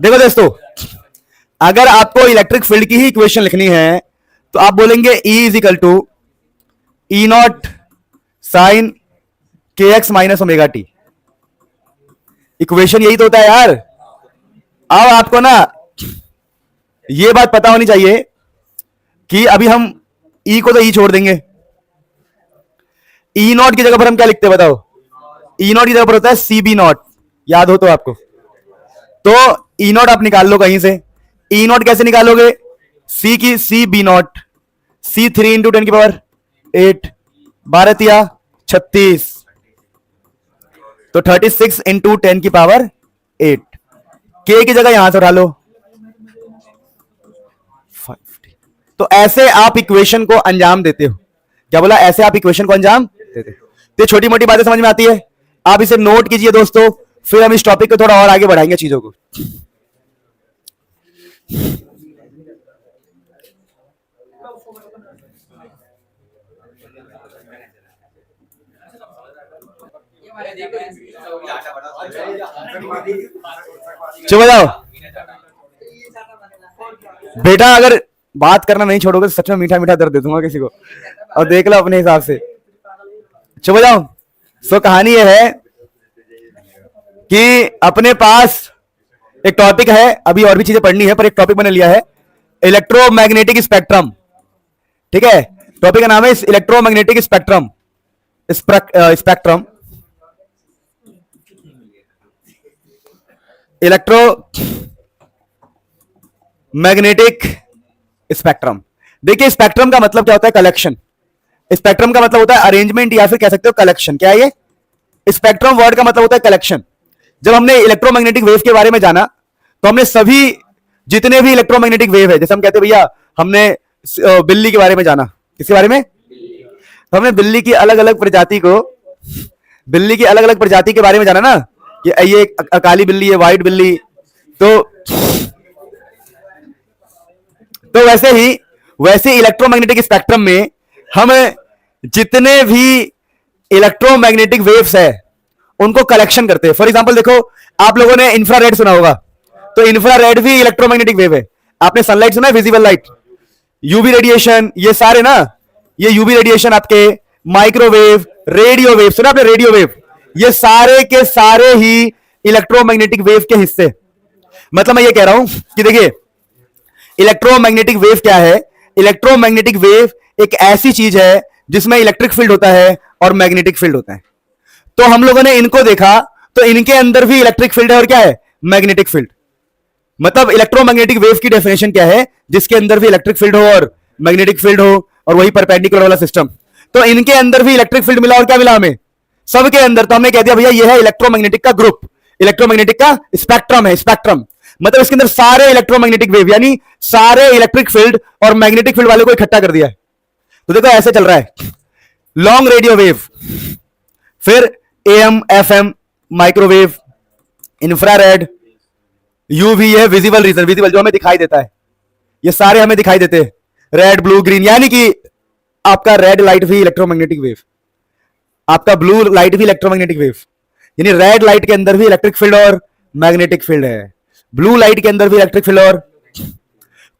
देखो दोस्तों, अगर आपको इलेक्ट्रिक फील्ड की ही इक्वेशन लिखनी है तो आप बोलेंगे E is equal to E naught sine के x minus omega t. Equation यही तो होता है यार। अब आपको ना ये बात पता होनी चाहिए कि अभी हम E को तो E छोड़ देंगे। E नॉट की जगह पर हम क्या लिखते हैं बताओ? E नॉट की जगह पर होता है सी बी नॉट, याद हो तो आपको। तो E नॉट आप निकाल लो कहीं से। E नॉट कैसे निकालोगे? C की C B naught, C 3 into 10 की पावर 8, 12 तिया 36, तो 36 इंटू 10 की पावर 8। K की जगह यहां से उठा लो 50। तो ऐसे आप इक्वेशन को अंजाम देते हो। क्या बोला? ऐसे आप इक्वेशन को अंजाम देते हो। तो छोटी मोटी बातें समझ में आती है, आप इसे नोट कीजिए दोस्तों, फिर हम इस टॉपिक को थोड़ा और आगे बढ़ाएंगे चीजों को। चलो बताओ बेटा, अगर बात करना नहीं छोड़ोगे तो सच में मीठा मीठा दर्द दे दूंगा किसी को, और देख लो अपने हिसाब से। चलो बताओ। सो कहानी यह है कि अपने पास एक टॉपिक है, अभी और भी चीजें पढ़नी है, पर एक टॉपिक मैंने लिया है इलेक्ट्रोमैग्नेटिक स्पेक्ट्रम। ठीक है, टॉपिक का नाम है electromagnetic spectrum. Spectrum, electro magnetic spectrum. देखिए, स्पेक्ट्रम का मतलब क्या होता है? कलेक्शन। स्पेक्ट्रम का मतलब होता है अरेंजमेंट, या फिर कह सकते हो कलेक्शन। क्या है ये? स्पेक्ट्रम वर्ड का मतलब होता है कलेक्शन। जब हमने इलेक्ट्रोमैग्नेटिक वेव के बारे में जाना तो हमने सभी जितने भी इलेक्ट्रोमैग्नेटिक वेव है, जैसे हम कहते हैं भैया हमने बिल्ली के बारे में जाना। किसके बारे में? तो हमने बिल्ली की अलग अलग प्रजाति के बारे में जाना ना, कि ये काली बिल्ली है, व्हाइट बिल्ली। तो वैसे इलेक्ट्रोमैग्नेटिक स्पेक्ट्रम में हम जितने भी इलेक्ट्रोमैग्नेटिक वेव्स है उनको कलेक्शन करते हैं। फॉर एग्जांपल देखो, आप लोगों ने इंफ्रारेड सुना होगा, तो इंफ्रारेड भी इलेक्ट्रोमैग्नेटिक वेव है। आपने सनलाइट सुना है, विजिबल लाइट, यूवी रेडिएशन, ये सारे ना, ये यूवी रेडिएशन, आपके माइक्रोवेव, रेडियो वेव सुना आपने? रेडियो वेव, ये सारे के सारे ही इलेक्ट्रोमैग्नेटिक वेव के हिस्से। मतलब मैं ये कह रहा हूं कि देखिए, इलेक्ट्रोमैग्नेटिक वेव क्या है? इलेक्ट्रोमैग्नेटिक वेव एक ऐसी चीज है जिसमें इलेक्ट्रिक फील्ड होता है और मैग्नेटिक फील्ड होता है। तो हम लोगों ने इनको देखा, तो इनके अंदर भी इलेक्ट्रिक फील्ड है और क्या है? Magnetic field. मतलब इलेक्ट्रोमैग्नेटिक वेव की डेफिनेशन क्या है? जिसके अंदर भी इलेक्ट्रिक फील्ड हो और मैग्नेटिक फील्ड हो, और वही परपेंडिकुलर वाला सिस्टम। तो इनके अंदर भी इलेक्ट्रिक फील्ड मिला, और क्या मिला हमें? सबके अंदर। तो हमने कह दिया भैया यह है इलेक्ट्रोमैग्नेटिक का ग्रुप, इलेक्ट्रोमैग्नेटिक का स्पेक्ट्रम है। स्पेक्ट्रम मतलब इसके अंदर सारे इलेक्ट्रोमैग्नेटिक वेव, यानी सारे इलेक्ट्रिक फील्ड और मैग्नेटिक फील्ड वाले को इकट्ठा कर दिया है। तो देखो ऐसे चल रहा है, लॉन्ग रेडियो वेव, फिर am, FM, microwave, infrared, UV है विजिबल रीजन, विजिबल जो हमें दिखाई देता है, ये सारे हमें दिखाई देते हैं, रेड, ब्लू, ग्रीन। यानी कि आपका रेड लाइट भी इलेक्ट्रोमैग्नेटिक वेव, आपका ब्लू लाइट भी इलेक्ट्रोमैग्नेटिक वेव। यानी रेड लाइट के अंदर भी इलेक्ट्रिक फील्ड और मैग्नेटिक फील्ड है, ब्लू लाइट के अंदर भी इलेक्ट्रिक फील्ड। और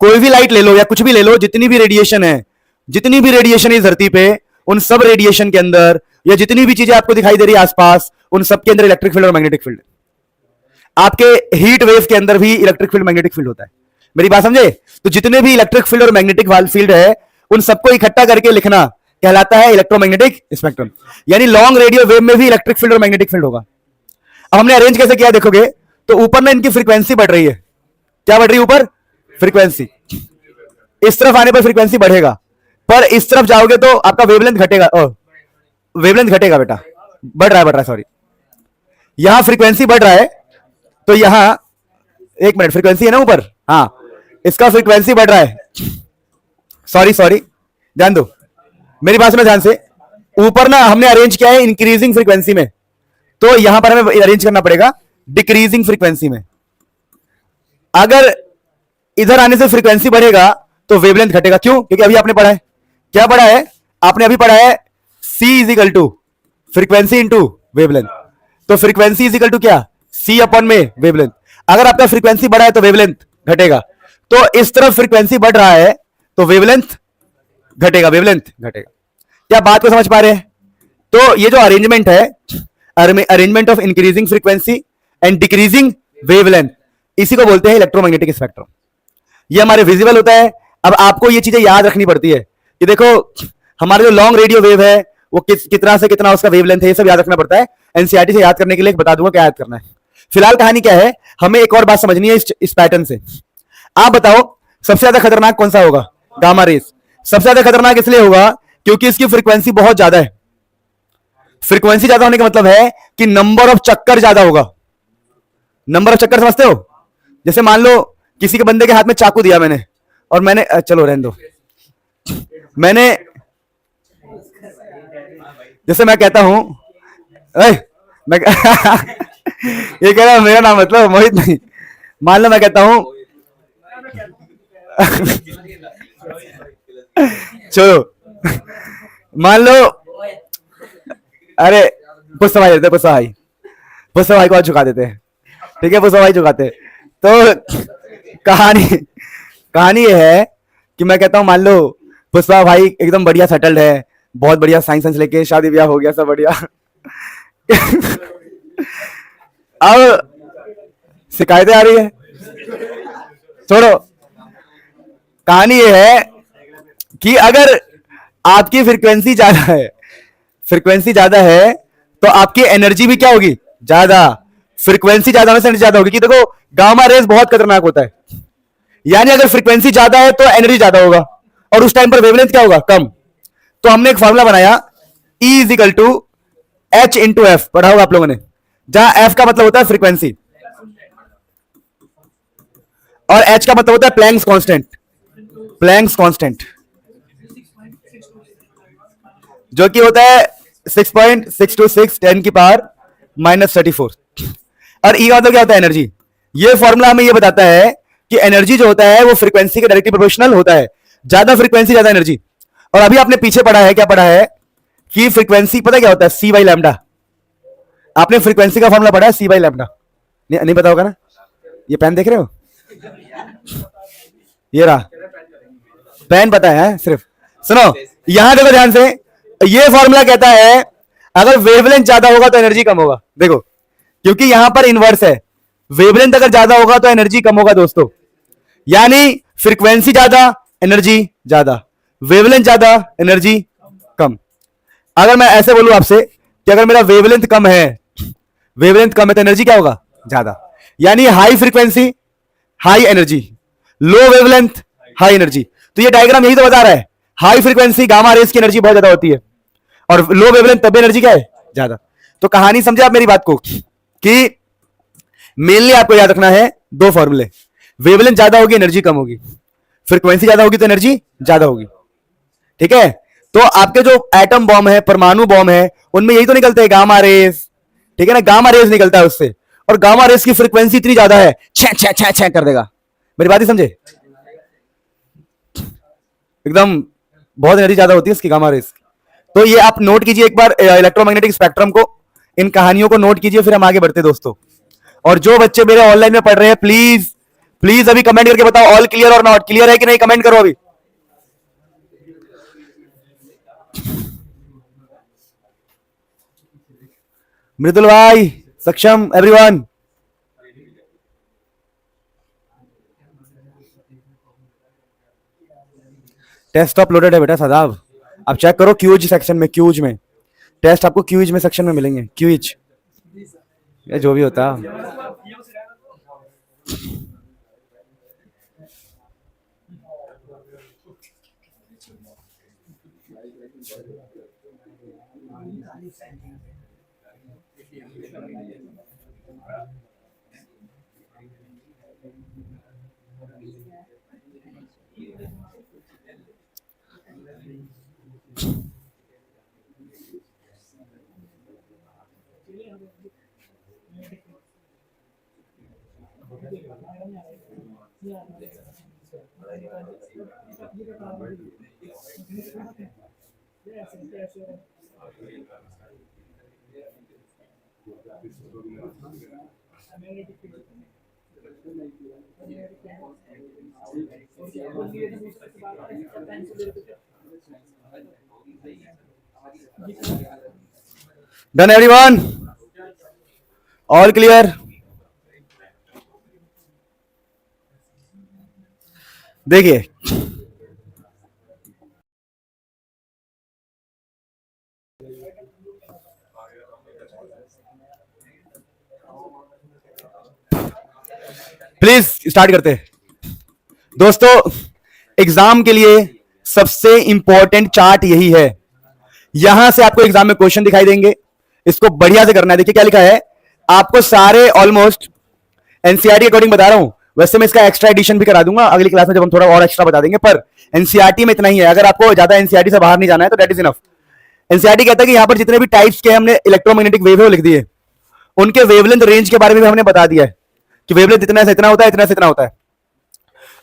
कोई भी लाइट ले लो या कुछ भी ले लो, जितनी भी रेडिएशन है, जितनी भी रेडिएशन है धरती पे, उन सब रेडिएशन के अंदर या जितनी भी चीजें आपको दिखाई दे रही है आसपास, उन सब के अंदर इलेक्ट्रिक फील्ड और मैग्नेटिक फील्ड। आपके हीट वेव के अंदर भी इलेक्ट्रिक फील्ड मैग्नेटिक फील्ड होता है। मेरी बात समझे? तो जितने भी इलेक्ट्रिक फील्ड और मैग्नेटिक फील्ड है, उन सबको इकट्ठा करके लिखना कहलाता है इलेक्ट्रोमैग्नेटिक स्पेक्ट्रम। यानी लॉन्ग रेडियो वेव में भी इलेक्ट्रिक फील्ड और मैग्नेटिक फील्ड होगा। अब हमने अरेंज कैसे किया देखोगे, तो ऊपर में इनकी फ्रीक्वेंसी बढ़ रही है। क्या बढ़ रही है? ऊपर फ्रीक्वेंसी। इस तरफ आने पर फ्रीक्वेंसी बढ़ेगा, पर इस तरफ जाओगे तो आपका वेवलेंथ घटेगा। वेवलेंथ घटेगा बेटा, बढ़ रहा है, सॉरी। यहां फ्रीक्वेंसी बढ़ रहा है, तो यहां एक मिनट, फ्रीक्वेंसी है ना ऊपर, हाँ, इसका फ्रीक्वेंसी बढ़ रहा है। सॉरी, ध्यान दो, मेरी बात सुनो ध्यान से। ऊपर ना हमने अरेंज किया है इंक्रीजिंग फ्रीक्वेंसी में, तो यहां पर हमें अरेंज करना पड़ेगा डिक्रीजिंग फ्रीक्वेंसी में। अगर इधर आने से फ्रीक्वेंसी बढ़ेगा तो वेवलेंथ घटेगा। क्यों? क्योंकि अभी आपने पढ़ा है, क्या पढ़ा है आपने? अभी पढ़ा है c is equal to frequency into wavelength. तो फ्रीक्वेंसी इज इक्वल टू क्या? सी अपॉन में वेवलेंथ। अगर आपका फ्रीक्वेंसी बढ़ा है तो वेवलेंथ घटेगा। तो इस तरफ फ्रीक्वेंसी बढ़ रहा है तो वेवलेंथ घटेगा, वेवलेंथ घटेगा। क्या बात को समझ पा रहे हैं? तो ये जो अरेंजमेंट है, arrangement of increasing frequency and decreasing wavelength, इसी को बोलते हैं इलेक्ट्रोमैग्नेटिक स्पेक्ट्रम। ये हमारे विजिबल होता है। अब आपको ये चीजें याद रखनी पड़ती है कि देखो हमारा जो लॉन्ग रेडियो वेव है वो कितना से कितना उसका वेवलेंथ है, ये सब याद रखना पड़ता है। एनसीईआरटी से याद करने के लिए बता दूंगा क्या याद करना है। फिलहाल कहानी क्या है, हमें एक और बात समझनी है इस पैटर्न से। आप बताओ सबसे ज्यादा खतरनाक कौन सा होगा? Gamma rays. सबसे ज्यादा खतरनाक इसलिए होगा क्योंकि इसकी फ्रीक्वेंसी बहुत ज्यादा है। फ्रीक्वेंसी ज्यादा होने का मतलब है कि नंबर ऑफ चक्कर ज्यादा होगा। नंबर ऑफ चक्कर समझते हो? जैसे मान लो किसी के बंदे के हाथ में चाकू दिया मैंने, और मैंने चलो रहने दो, मैंने जैसे मैं कहता हूं मैं ये कह रहा मेरा नाम मतलब मोहित नहीं। मान लो मैं कहता हूं चलो मान लो, अरे पुष्पा भाई देते, पुष्पा भाई को आज झुका देते हैं, ठीक है? पुष्पा भाई झुकाते हैं। तो कहानी कहानी ये है कि मैं कहता हूं मान लो पुष्पा भाई एकदम बढ़िया सेटल्ड है, बहुत बढ़िया साइंस लेके शादी ब्याह हो गया, सब बढ़िया। अब शिकायतें आ रही है, छोड़ो। कहानी ये है कि अगर आपकी फ्रीक्वेंसी ज्यादा है, फ्रीक्वेंसी ज्यादा है तो आपकी एनर्जी भी क्या होगी? ज्यादा। फ्रीक्वेंसी ज्यादा होने से एनर्जी ज्यादा होगी। कि देखो गामा रेस बहुत खतरनाक होता है, यानी अगर फ्रीक्वेंसी ज्यादा है तो एनर्जी ज्यादा होगा, और उस टाइम पर वेवलेंथ क्या होगा? कम। तो हमने एक फॉर्मूला बनाया E is equal to H into F, पढ़ा होगा आप लोगों ने, जहां एफ का मतलब होता है फ्रीक्वेंसी और एच का मतलब होता है प्लैंक्स कांस्टेंट। प्लैंक्स कांस्टेंट जो कि होता है 6.626 10 की पावर -34। और ई का मतलब क्या होता है? एनर्जी। ये फॉर्मूला हमें ये बताता है कि एनर्जी जो होता है वो फ्रीक्वेंसी के डायरेक्टली प्रोपोर्शनल होता है। ज्यादा फ्रीक्वेंसी ज्यादा एनर्जी। और अभी आपने पीछे पढ़ा है, क्या पढ़ा है कि फ्रीक्वेंसी पता क्या होता है? सी बाई लैम्डा। आपने फ्रीक्वेंसी का फॉर्मूला पढ़ा है सी बाई लैम्डा? नहीं पता होगा ना? ये पेन देख रहे हो? ये रहा पेन, पता है सिर्फ। सुनो यहां देखो ध्यान से, ये फॉर्मूला कहता है अगर वेवलेंथ ज्यादा होगा तो एनर्जी कम होगा। देखो क्योंकि यहां पर इनवर्स है, वेवलेंथ अगर ज्यादा होगा तो एनर्जी कम होगा दोस्तों। यानी फ्रीक्वेंसी ज्यादा एनर्जी ज्यादा, वेवलेंथ ज्यादा एनर्जी कम। अगर मैं ऐसे बोलूं आपसे कि अगर मेरा वेवलेंथ कम है, वेवलेंथ कम है तो एनर्जी क्या होगा? ज्यादा। यानी हाई फ्रीक्वेंसी हाई एनर्जी, लो वेवलेंथ हाई एनर्जी। तो ये डायग्राम यही तो बता रहा है, हाई फ्रीक्वेंसी गामा रेस की एनर्जी बहुत ज्यादा होती है और लो वेवलेंथ तब एनर्जी क्या है? ज्यादा। तो कहानी समझे आप मेरी बात को कि मेनली आपको याद रखना है दो फॉर्मूले, वेवलेंथ ज्यादा होगी एनर्जी कम होगी, फ्रीक्वेंसी ज्यादा होगी तो एनर्जी ज्यादा होगी। ठीक है? तो आपके जो एटम बॉम्ब है, परमाणु बॉम्ब है, उनमें यही तो निकलते हैं गामा रेस। ठीक है ना? गामा रेस निकलता है उससे, और गामा रेस की फ्रीक्वेंसी इतनी ज्यादा है, छह छह छह छह कर देगा। मेरी बात ही समझे? एकदम बहुत एनर्जी ज्यादा होती है इसकी गामा रेस। तो ये आप नोट कीजिए एक बार इलेक्ट्रोमैग्नेटिक स्पेक्ट्रम को, इन कहानियों को नोट कीजिए, फिर हम आगे बढ़ते दोस्तों। और जो बच्चे मेरे ऑनलाइन में पढ़ रहे हैं प्लीज प्लीज अभी कमेंट करके बताओ ऑल क्लियर और नॉट क्लियर है कि नहीं, कमेंट करो अभी। मृदुल भाई, सक्षम, एवरीवन। टेस्ट अपलोडेड है बेटा सादाब, आप चेक करो क्यूज सेक्शन में, क्यूज में टेस्ट आपको क्यूज में सेक्शन में मिलेंगे, क्यूज या जो भी होता। Done everyone, all clear? देखिए प्लीज स्टार्ट करते हैं दोस्तों। एग्जाम के लिए सबसे इंपॉर्टेंट चार्ट यही है। यहां से आपको एग्जाम में क्वेश्चन दिखाई देंगे, इसको बढ़िया से करना है। देखिए क्या लिखा है, आपको सारे ऑलमोस्ट एनसीईआरटी अकॉर्डिंग बता रहा हूं, वैसे मैं इसका एक्स्ट्रा एडिशन भी करा दूंगा अगली क्लास में जब हम थोड़ा और एक्स्ट्रा बता देंगे, पर एनसीईआरटी में इतना ही है। अगर आपको ज्यादा एनसीईआरटी से बाहर नहीं जाना है तो दैट इज इनफ। एनसीईआरटी कहता है कि यहां पर जितने भी टाइप्स के हमने इलेक्ट्रोमैग्नेटिक वेव है वो लिख दिए, उनके वेवलेंथ रेंज के बारे में भी हमने बता दिया है कि वेवलेंथ इतना से इतना होता है, इतना से इतना होता है,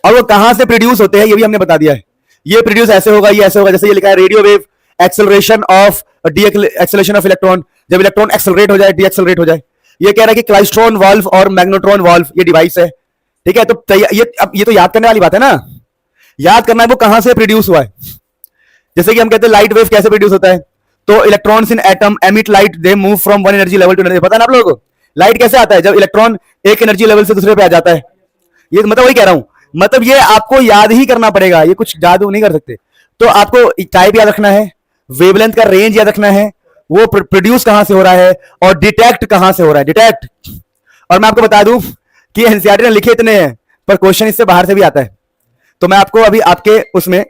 और वो कहां से प्रोड्यूस होते हैं ये भी हमने बता दिया है। ये प्रोड्यूस ऐसे होगा, ये ऐसे होगा, जैसे ये लिखा है radio wave acceleration of acceleration of electron, जब इलेक्ट्रॉन एक्सेलरेट हो जाए, डी एक्सेलरेट हो जाए। ये कह रहा है कि क्लाइस्ट्रॉन वाल्व और मैग्नेट्रॉन वाल्व ये डिवाइस है, ठीक है। तो ये तो याद करने वाली बात है ना, याद करना है वो कहां से प्रोड्यूस हुआ है। जैसे कि हम कहते हैं लाइट वेव कैसे प्रोड्यूस होता है, तो electrons in atom emit light, they move from one energy level to another. पता है ना आप लोगों को लाइट कैसे आता है, जब इलेक्ट्रॉन एक एनर्जी लेवल से दूसरे पे आ जाता है। ये मतलब वही कह रहा हूं, मतलब ये आपको याद ही करना पड़ेगा, ये कुछ जादू नहीं कर सकते। तो आपको टाइप याद रखना है, वेवलेंथ का रेंज याद रखना है, वो प्रोड्यूस कहां से हो रहा है और डिटेक्ट कहां से हो रहा है, डिटेक्ट। और मैं आपको बता दूं कि एनसीईआरटी ने लिखे इतने हैं पर क्वेश्चन इससे बाहर से भी आता है। तो मैं आपको अभी आपके उसमें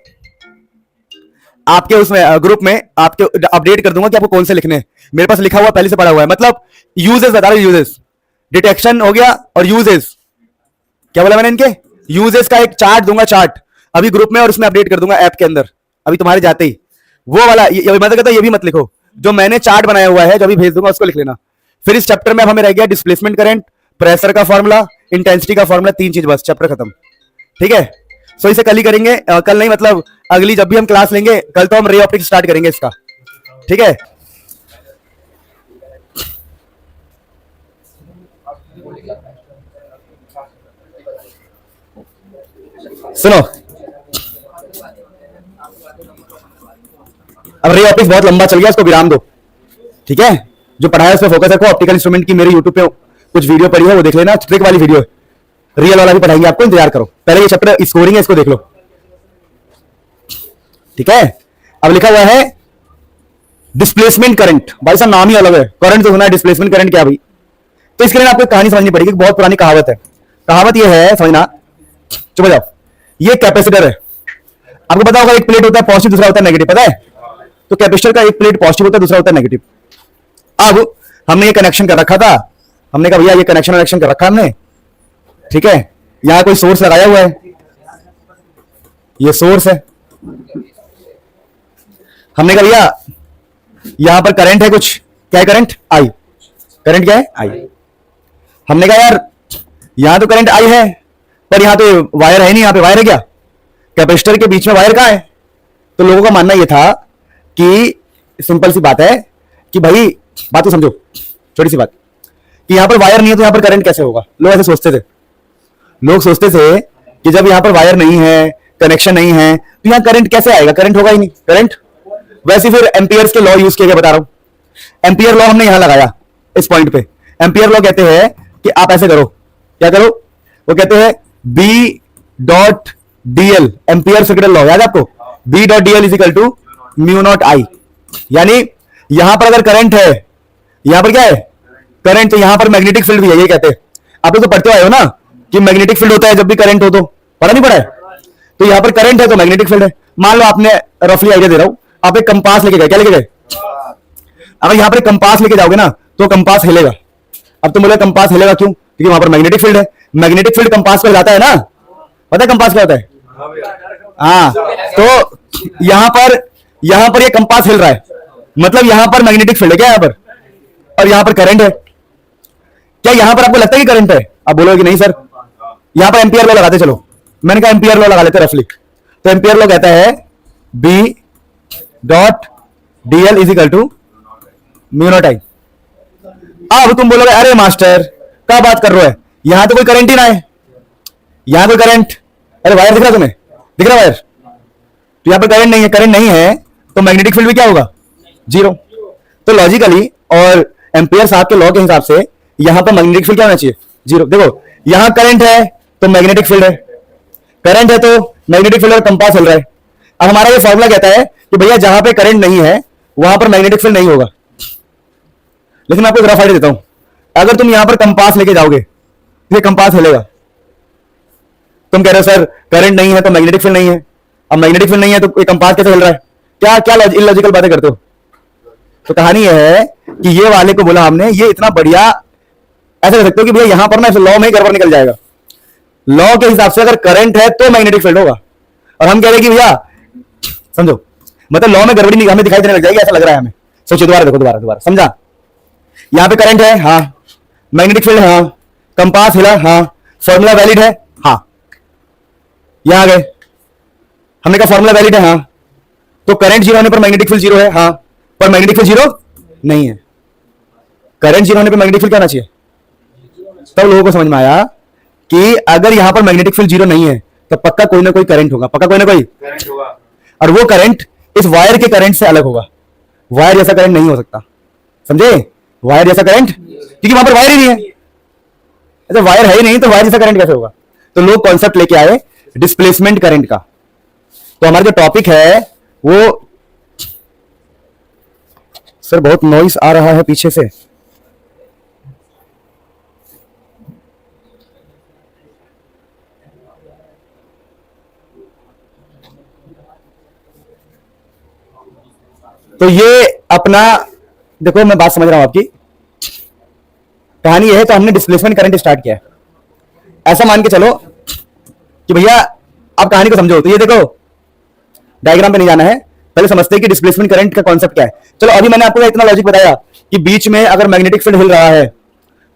ग्रुप में आपके अपडेट कर दूंगा कि आपको कौन से लिखने हैं। मेरे पास लिखा हुआ पहले से पढ़ा हुआ है, मतलब यूजेस बता रहा हूं, यूजेस डिटेक्शन हो गया, और यूजेस क्या बोला मैंने, इनके यूजेस का एक चार्ट दूंगा, चार्ट अभी ग्रुप में, और उसमें अपडेट कर दूंगा ऐप के अंदर अभी तुम्हारे जाते ही। वो वाला मैं तो कहता हूं ये भी मत लिखो, जो मैंने चार्ट बनाया हुआ है जो अभी भेज दूंगा उसको लिख लेना। फिर इस चैप्टर में अब हमें रह गया डिस्प्लेसमेंट करंट, प्रेशर का फॉर्मूला, इंटेंसिटी का फॉर्मूला, 3 चीज बस, चैप्टर खत्म, ठीक है। सो इसे कल ही करेंगे, कल नहीं मतलब अगली जब भी हम क्लास लेंगे, कल तो हम रे ऑप्टिक्स स्टार्ट करेंगे इसका, ठीक है। सुनो, अब रे ऑप्टिक्स बहुत लंबा चल गया, इसको विराम दो, ठीक है। जो पढ़ाया उस पर फोकस रखो। ऑप्टिकल इंस्ट्रूमेंट की मेरे यूट्यूब पे कुछ वीडियो पड़ी है, वो देख लेना, ट्रिक वाली वीडियो है, रियल वाला भी पढ़ाएंगे आपको, इंतजार करो। पहले ये चैप्टर स्कोरिंग है, इसको देख लो, ठीक है। अब लिखा हुआ है डिस्प्लेसमेंट करंट, भाई साहब नाम ही अलग है, करंट तो सुना है, डिस्प्लेसमेंट करंट क्या भाई। तो इसके लिए आपको कहानी समझनी पड़ेगी, बहुत पुरानी कहावत है। कहावत ये है, समझना, चुप जाओ। ये कैपेसिटर है, आपको पता होगा एक प्लेट होता है पॉजिटिव, दूसरा होता है नेगेटिव, पता है। तो कैपेसिटर का एक प्लेट पॉजिटिव होता है, दूसरा होता है नेगेटिव। अब हमने ये कनेक्शन कर रखा था, हमने कहा भैया ये कनेक्शन कर रखा हमने, ठीक है। यहां कोई सोर्स लगाया हुआ है, ये सोर्स है। हमने कहा भैया यहां पर करंट है कुछ, क्या है करंट, आई। करंट क्या है, आई। हमने कहा यार यहां तो करंट आई है, पर यहां तो वायर है नहीं, यहां पे वायर है क्या, कैपेसिटर के बीच में वायर कहां है। तो लोगों का मानना यह था कि सिंपल सी बात है कि भाई बात तो समझो, छोटी सी बात, कि यहां पर वायर नहीं है तो यहां पर करंट कैसे होगा। लोग ऐसे सोचते थे, लोग सोचते थे कि जब यहां पर वायर नहीं है, कनेक्शन नहीं है, तो यहां करंट कैसे आएगा, करंट होगा ही नहीं, करंट। वैसे फिर एम्पियर्स के लॉ यूज किए गए, बता रहा हूं। एम्पियर लॉ हमने यहां लगाया इस पॉइंट पे। एम्पियर लॉ कहते हैं कि आप ऐसे करो, क्या करो, वो कहते हैं B dot dl, Ampere circuit law याद है आपको, B dot dl is equal to mu naught I. यानी यहां पर अगर करंट है, यहां पर क्या है, करंट, तो यहां पर मैग्नेटिक फील्ड भी है, ये कहते हैं। आप लोग तो पढ़ते आए हो ना कि मैग्नेटिक फील्ड होता है जब भी करंट हो, तो पढ़ा नहीं पढ़ा है। तो यहां पर करंट है तो मैग्नेटिक फील्ड है। मान लो आपने रफली आइडिया दे रहा हूं, आप एक कंपास लेके गए, क्या लेके गए, अगर यहां पर कंपास लेके जाओगे ना तो कंपास हिलेगा। अब तुम बोले कंपास हिलेगा क्यों, क्योंकि वहां पर मैग्नेटिक फील्ड है। मैग्नेटिक फील्ड कंपास पर जाता है ना, पता है कंपास क्या होता है, हाँ। तो यहां पर ये कंपास हिल रहा है, मतलब यहां पर मैग्नेटिक फील्ड है क्या, यहां पर, और यहां पर करंट है। क्या यहां पर आपको लगता है कि करंट है, आप बोलोगे कि नहीं सर, यहां पर एम्पियर लॉ लगाते चलो, मैंने कहा एम्पियर लॉ लगा लेते रफली। तो एम्पियर लॉ कहता है B dot dl is equal to mu naught I. अब तुम बोलोगे अरे मास्टर क्या बात कर रहे हो, यहां तो कोई करंट ही ना है, यहां कोई करंट, अरे वायर दिख रहा तुम्हें, दिख रहा वायर, तो यहां पर करंट नहीं है, करंट नहीं है तो मैग्नेटिक फील्ड भी क्या होगा, जीरो। तो लॉजिकली और एम्पियर साहब के लॉ के हिसाब से यहां पर मैग्नेटिक फील्ड क्या होना चाहिए, जीरो। देखो यहां करंट है तो मैग्नेटिक फील्ड है, करंट है तो मैग्नेटिक फील्ड और कंपास हिल रहा है। अब हमारा ये फॉर्मूला कहता है कि भैया जहां पे करंट नहीं है वहां पर मैग्नेटिक फील्ड नहीं होगा। लेकिन मैं आपको रफ आइडिया देता हूं, अगर तुम यहां पर कंपास लेके जाओगे तो ये कंपास हिलेगा। तुम कह रहे हो सर करंट नहीं है तो मैग्नेटिक फील्ड नहीं है, अब मैग्नेटिक फील्ड नहीं है तो ये कंपास कैसे हिल रहा है, क्या क्या इलॉजिकल बातें करते हो। तो कहानी यह है कि ये वाले को बोला हमने, ये इतना बढ़िया, ऐसा कर सकते हो कि भैया यहां पर ना लॉ में गड़बड़ निकल जाएगा। लॉ के हिसाब से अगर करंट है तो मैग्नेटिक फील्ड होगा, और हम कह रहे हैं कि भैया समझो, मतलब लॉ में गड़बड़ी हमें दिखाई देने लग जाएगी, ऐसा लग रहा है हमें। सोचिए दोबारा देखो, दोबारा दोबारा समझा, यहां पे करंट है, हाँ, मैग्नेटिक फील्ड है, हाँ, कंपास हिला, हाँ, फॉर्मूला वैलिड है, हाँ, यहां आ गए, हमने कहा फॉर्मूला वैलिड है, हाँ, तो करंट जीरो होने पर मैग्नेटिक फील्ड जीरो है, हाँ, पर मैग्नेटिक फील्ड जीरो नहीं है। करंट जीरो होने पर मैग्नेटिक फील्ड क्या होना चाहिए, तब लोगों को समझ में आया कि अगर यहां पर मैग्नेटिक फील्ड जीरो नहीं है तो पक्का कोई ना कोई करंट होगा, पक्का कोई ना कोई करंट होगा, और वो करंट इस वायर के करंट से अलग होगा। वायर जैसा करंट नहीं हो सकता, समझे, वायर जैसा करंट, क्योंकि वहां पर वायर ही नहीं है। अच्छा वायर है ही नहीं तो वायर जैसा करंट कैसे होगा। तो लोग कॉन्सेप्ट लेके आए डिस्प्लेसमेंट करंट का। तो हमारा जो टॉपिक है वो, सर बहुत नॉइस आ रहा है पीछे से, तो ये अपना देखो, मैं बात समझ रहा हूं आपकी, कहानी ये है। तो हमने डिस्प्लेसमेंट करंट स्टार्ट किया है, ऐसा मान के चलो कि भैया आप कहानी को समझो। तो ये देखो डायग्राम पे नहीं जाना है, पहले समझते हैं कि डिस्प्लेसमेंट करंट का कॉन्सेप्ट क्या है। चलो अभी मैंने आपको इतना लॉजिक बताया कि बीच में अगर मैग्नेटिक फील्ड हिल रहा है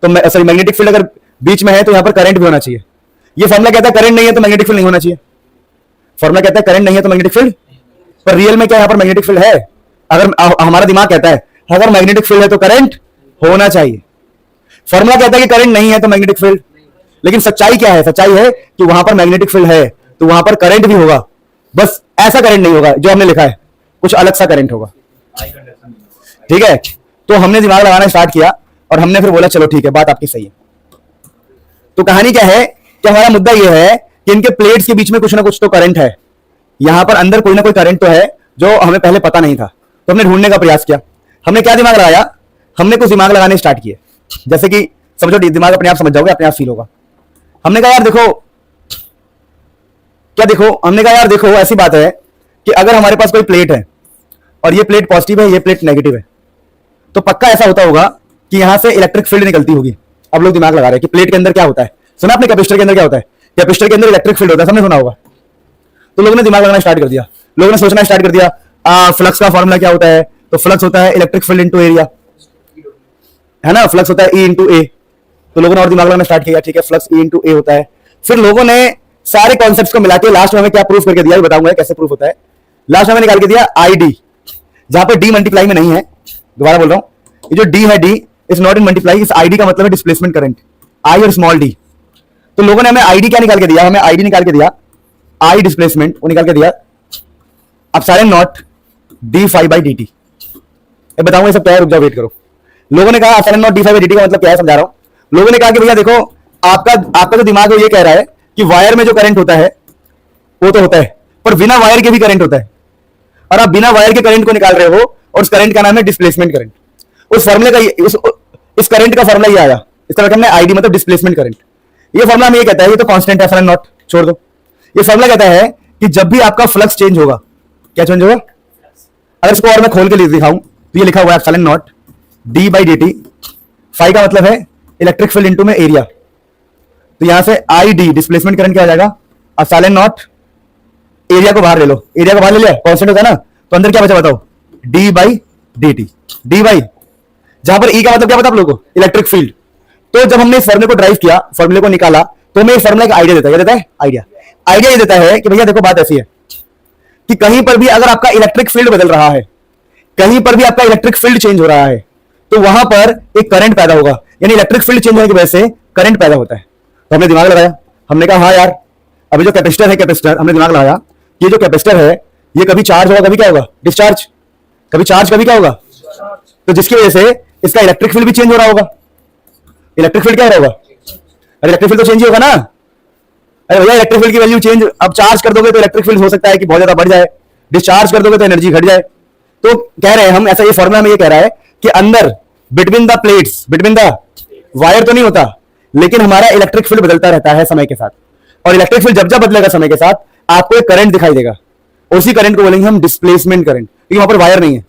तो सॉरी मैग्नेटिक फील्ड अगर बीच में है तो यहां पर करंट भी होना चाहिए। ये फॉर्मूला कहता है करंट नहीं है तो मैग्नेटिक फील्ड नहीं होना चाहिए, फॉर्मूला कहता है करंट नहीं है तो मैग्नेटिक फील्ड, पर रियल में क्या यहां पर मैग्नेटिक फील्ड है। अगर हमारा दिमाग कहता है अगर मैग्नेटिक फील्ड है तो करंट होना चाहिए, फॉर्मूला कहता है कि करंट नहीं है तो मैग्नेटिक फील्ड। लेकिन सच्चाई क्या है, सच्चाई है कि वहां पर मैग्नेटिक फील्ड है तो वहां पर करंट भी होगा, बस ऐसा करंट नहीं होगा जो हमने लिखा है, कुछ अलग सा करंट होगा। ठीक है, तो हमने दिमाग लगाना स्टार्ट किया और हमने फिर बोला चलो ठीक है बात आपकी सही है। तो कहानी क्या है कि हमारा मुद्दा यह है कि इनके प्लेट्स के बीच में कुछ ना कुछ तो करंट है, यहां पर अंदर कोई ना कोई करंट तो है जो हमें पहले पता नहीं था। तो हमने ढूंढने का प्रयास किया। हमने क्या दिमाग लगाया, हमने कुछ दिमाग लगाने स्टार्ट किए, जैसे कि समझो दिमाग अपने आप समझ जाओगे, अपने आप फील होगा। हमने कहा यार देखो, क्या देखो, हमने कहा यार देखो ऐसी बात है कि अगर हमारे पास कोई प्लेट है और ये प्लेट पॉजिटिव है, ये प्लेट नेगेटिव है, तो पक्का ऐसा होता होगा कि यहां से इलेक्ट्रिक फील्ड निकलती होगी। अब लोग दिमाग लगा रहे हैं कि प्लेट के अंदर क्या होता है, सुना आपने कैपेसिटर के अंदर क्या होता है, कैपेसिटर के अंदर इलेक्ट्रिक फील्ड होता है, सबने सुना होगा। तो लोगों ने दिमाग लगाना स्टार्ट कर दिया, लोगों ने सोचना स्टार्ट कर दिया फ्लक्स का फॉर्मूला क्या होता है, तो फ्लक्स होता है इलेक्ट्रिक फील्ड इनटू एरिया, है ना, फ्लक्स होता है ई इंटू ए। तो लोगों ने और दिमाग लगाना स्टार्ट किया, ठीक है फ्लक्स ई इंटू ए होता है। फिर लोगों ने सारे कॉन्सेप्ट्स को मिला के लास्ट में हमें क्या प्रूफ करके दिया, बताऊंगा कैसे प्रूफ होता है। लास्ट में हमें निकाल के दिया आई डी, जहां पर डी मल्टीप्लाई में नहीं है, दोबारा बोल रहा हूं, ये जो डी है D is not in multiply, इस आईडी का मतलब है डिस्प्लेसमेंट करंट, आई और स्मॉल डी। तो लोगों ने हमें आईडी क्या निकाल के दिया, हमें आईडी निकाल के दिया, आई डिस्प्लेसमेंट वो निकाल के दिया epsilon naught D phi by D T. बताऊंगा ये सब क्या है, रुक जाओ वेट करो। लोगों ने कहा epsilon naught D phi by D T का मतलब क्या है, समझा रहा हूं। लोगों ने कहा कि भैया देखो आपका जो दिमाग है ये कह रहा है कि वायर में जो करंट होता है वो तो होता है, पर बिना वायर के भी करंट होता है, और आप बिना वायर के करंट को निकाल रहे हो और उस करंट का नाम है डिस्प्लेसमेंट करंट। उस फॉर्मूले का इस करंट का फॉर्मूला ये आया, इसका मतलब आईडी मतलब डिस्प्लेसमेंट करंट। ये फॉर्मूला हमें ये कहता है, ये तो कांस्टेंट है एप्सिलॉन नॉट, छोड़ दो। ये फॉर्मूला कहता है कि जब भी आपका फ्लक्स चेंज होगा, क्या चेंज होगा, अगर इसको और मैं खोल के दिखाऊं तो ये लिखा हुआ है epsilon naught D by D T, phi का मतलब है इलेक्ट्रिक फील्ड इनटू में एरिया। तो यहां से आई डी डिस्प्लेसमेंट करंट क्या आ जाएगा, एप्सिलॉन नॉट, एरिया को बाहर ले लो, एरिया को बाहर ले लिया, कांस्टेंट होता है ना, तो अंदर क्या बचा बताओ, D by D T, D by, जहां पर ई का मतलब क्या पता आप लोगों को, इलेक्ट्रिक फील्ड। तो जब हमने इस फॉर्मूले को ड्राइव किया, फॉर्मूले को निकाला, तो मैं फॉर्मूला एक आइडिया देता है, देता है आइडिया ये देता है कि भैया देखो बात ऐसी है कि कहीं पर भी अगर आपका इलेक्ट्रिक फील्ड बदल रहा है, कहीं पर भी आपका इलेक्ट्रिक फील्ड चेंज हो रहा है, तो वहां पर एक करंट पैदा होगा, यानी इलेक्ट्रिक फील्ड चेंज होने की वजह से करंट पैदा होता है। तो हमने दिमाग लगाया, हमने कहा हाँ यार, अभी जो कैपेसिटर है, कैपेसिटर हमने दिमाग लगाया कि ये जो कैपेसिटर है ये कभी चार्ज होगा, कभी क्या होगा, डिस्चार्ज, कभी चार्ज, कभी क्या होगा, तो जिसकी वजह से इसका इलेक्ट्रिक फील्ड भी चेंज हो रहा होगा। इलेक्ट्रिक फील्ड क्या हो रहा होगा, अरे इलेक्ट्रिक फील्ड तो चेंज ही होगा ना। अरे भैया इलेक्ट्रिक फील्ड की वैल्यू चेंज, अब चार्ज कर दोगे तो इलेक्ट्रिक फील्ड हो सकता है कि बहुत ज्यादा बढ़ जाए, डिस्चार्ज कर दोगे तो एनर्जी घट जाए। तो कह रहे हैं हम, ऐसा ये फॉर्मूला में ये कह रहा है कि अंदर between the plates, between the wire तो नहीं होता, लेकिन हमारा इलेक्ट्रिक फील्ड बदलता रहता है समय के साथ, और इलेक्ट्रिक फील्ड जब जब बदलेगा समय के साथ आपको एक करंट दिखाई देगा, उसी करंट को बोलेंगे हम डिस्प्लेसमेंट करंट, क्योंकि वहां पर वायर नहीं है।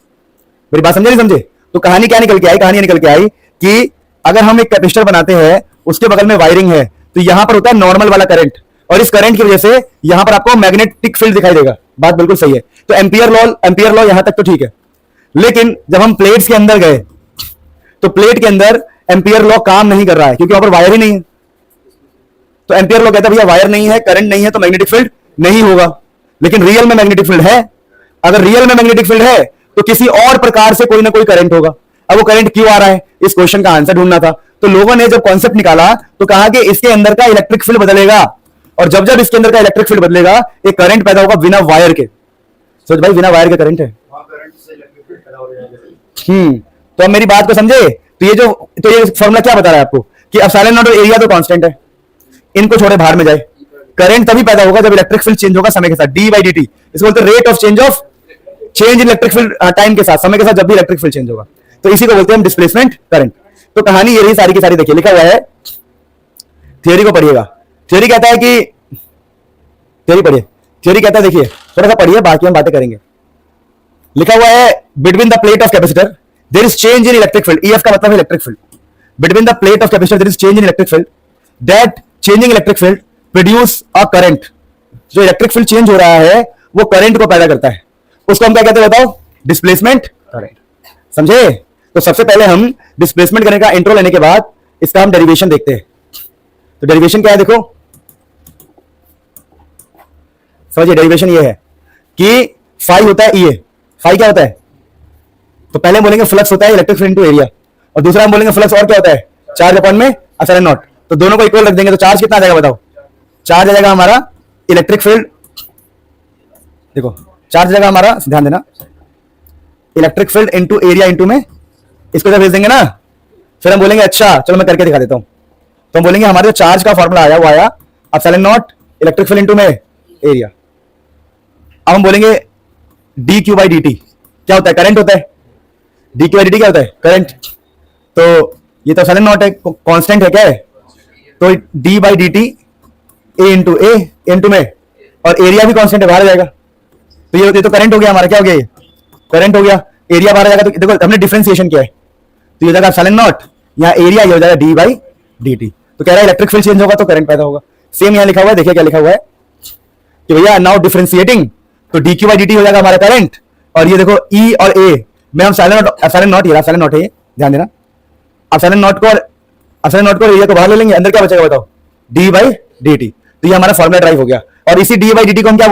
मेरी बात समझे नहीं समझे? तो कहानी क्या निकल के आई, कहानी निकल के आई कि अगर हम एक कैपेसिटर बनाते हैं, उसके बगल में वायरिंग है, तो यहां पर होता है नॉर्मल वाला करंट, और इस करंट की वजह से यहां पर आपको मैग्नेटिक फील्ड दिखाई देगा। बात बिल्कुल सही है। तो एम्पियर लॉ यहां तक तो ठीक है, लेकिन जब हम प्लेट्स के अंदर गए तो प्लेट के अंदर एम्पियर लॉ काम नहीं कर रहा है, क्योंकि वहां पर वायर ही नहीं है। तो एम्पियर लॉ कहता है भैया वायर नहीं है, करंट नहीं है, तो मैग्नेटिक फील्ड नहीं होगा। लेकिन रियल में मैग्नेटिक फील्ड है। अगर रियल में मैग्नेटिक फील्ड है तो किसी और प्रकार से कोई ना कोई करंट होगा। अब वो करंट क्यों आ रहा है, इस क्वेश्चन का आंसर ढूंढना था। तो लोगों ने जब कॉन्सेप्ट निकाला तो कहा कि इसके अंदर का इलेक्ट्रिक फील्ड बदलेगा, और जब जब इसके अंदर का इलेक्ट्रिक फील्ड बदलेगा एक करंट पैदा होगा बिना वायर के। सोच भाई, बिना वायर के करंट है। तो अब मेरी बात को समझे? तो ये फॉर्मूला क्या बता रहा है आपको कि एप्सिलॉन नॉट और एरिया तो कांस्टेंट है, इनको छोड़े बाहर में जाए। करंट तभी पैदा होगा जब इलेक्ट्रिक फील्ड चेंज होगा समय के साथ, डी बाई डी टी। इसको बोलते हैं rate of change in electric field time के साथ, समय के साथ जब भी इलेक्ट्रिक फील्ड चेंज होगा, तो इसी को बोलते हैं हम डिस्प्लेसमेंट करंट। तो कहानी ये रही सारी की सारी। देखिए लिखा हुआ है, थियोरी को पढ़िएगा। थियोरी कहता है कि, थियोरी पढ़िए, थियोरी कहता है, देखिए थोड़ा सा पढ़िए, बाकी हम बातें करेंगे। लिखा हुआ है between the plate of capacitor there is change in electric field. EF का मतलब है electric field. Between the plate of capacitor there is change in electric field, that changing electric field produce a current. जो इलेक्ट्रिक फील्ड चेंज हो रहा है वो करंट को पैदा करता है, उसको हम क्या कहते हैं बताओ? Displacement current. समझे? तो सबसे पहले हम डिस्प्लेसमेंट करने का इंट्रो लेने के बाद इसका हम डेरिवेशन देखते हैं। तो डेरिवेशन क्या है, देखो समझिए। डेरिवेशन ये है कि फाई होता है ईए। फाई क्या होता है? तो पहले बोलेंगे फ्लक्स होता है इलेक्ट्रिक फील्ड इनटू एरिया, और दूसरा हम बोलेंगे फ्लक्स और क्या होता है? चार्ज अपॉन में एप्सिलॉन नॉट। तो दोनों को इक्वल रख देंगे तो चार्ज कितना आ जाएगा बताओ? चार्ज आ जाएगा हमारा इलेक्ट्रिक फील्ड, देखो चार्ज आ जाएगा हमारा, ध्यान देना, electric field into area into में, इसको जब भेज देंगे ना, फिर हम बोलेंगे अच्छा चलो मैं करके दिखा देता हूं। तो हम बोलेंगे हमारे जो चार्ज का फॉर्मूला आया वो आया epsilon not electric field into में एरिया। अब हम बोलेंगे D Q by D T क्या होता है? करंट होता है। D Q by D T क्या होता है? करंट। तो ये तो एप्सिलॉन नॉट है, कांस्टेंट है, क्या है? तो d by D t A into में, और एरिया भी कांस्टेंट है, बाहर जाएगा। तो ये तो करंट हो गया हमारा, क्या हो गया? ये करंट हो गया। एरिया बाहर जाएगा, तो देखो हमने डिफरेंशिएशन किया है, तो ये हो जाएगा एप्सिलॉन नॉट, यहाँ एरिया ये हो जाएगा डी बाई डी टी। तो कह रहा है इलेक्ट्रिक फील्ड चेंज होगा तो करंट पैदा होगा। सेम यहाँ लिखा हुआ है, देखिए क्या लिखा हुआ है कि भैया नाउ डिफरेंशिएटिंग, तो D Q by D T हो जाएगा हमारा करंट, और ये देखो ई और ए में हम एप्सिलॉन नॉट, ये एप्सिलॉन नॉट है, ध्यान देना। एप्सिलॉन नॉट को एरिया को बाहर ले लेंगे, अंदर क्या बचेगा बताओ? D by D T. तो ये हमारा फॉर्मूला ड्राइव हो गया, और इसी डी बाई डी टी को हम क्या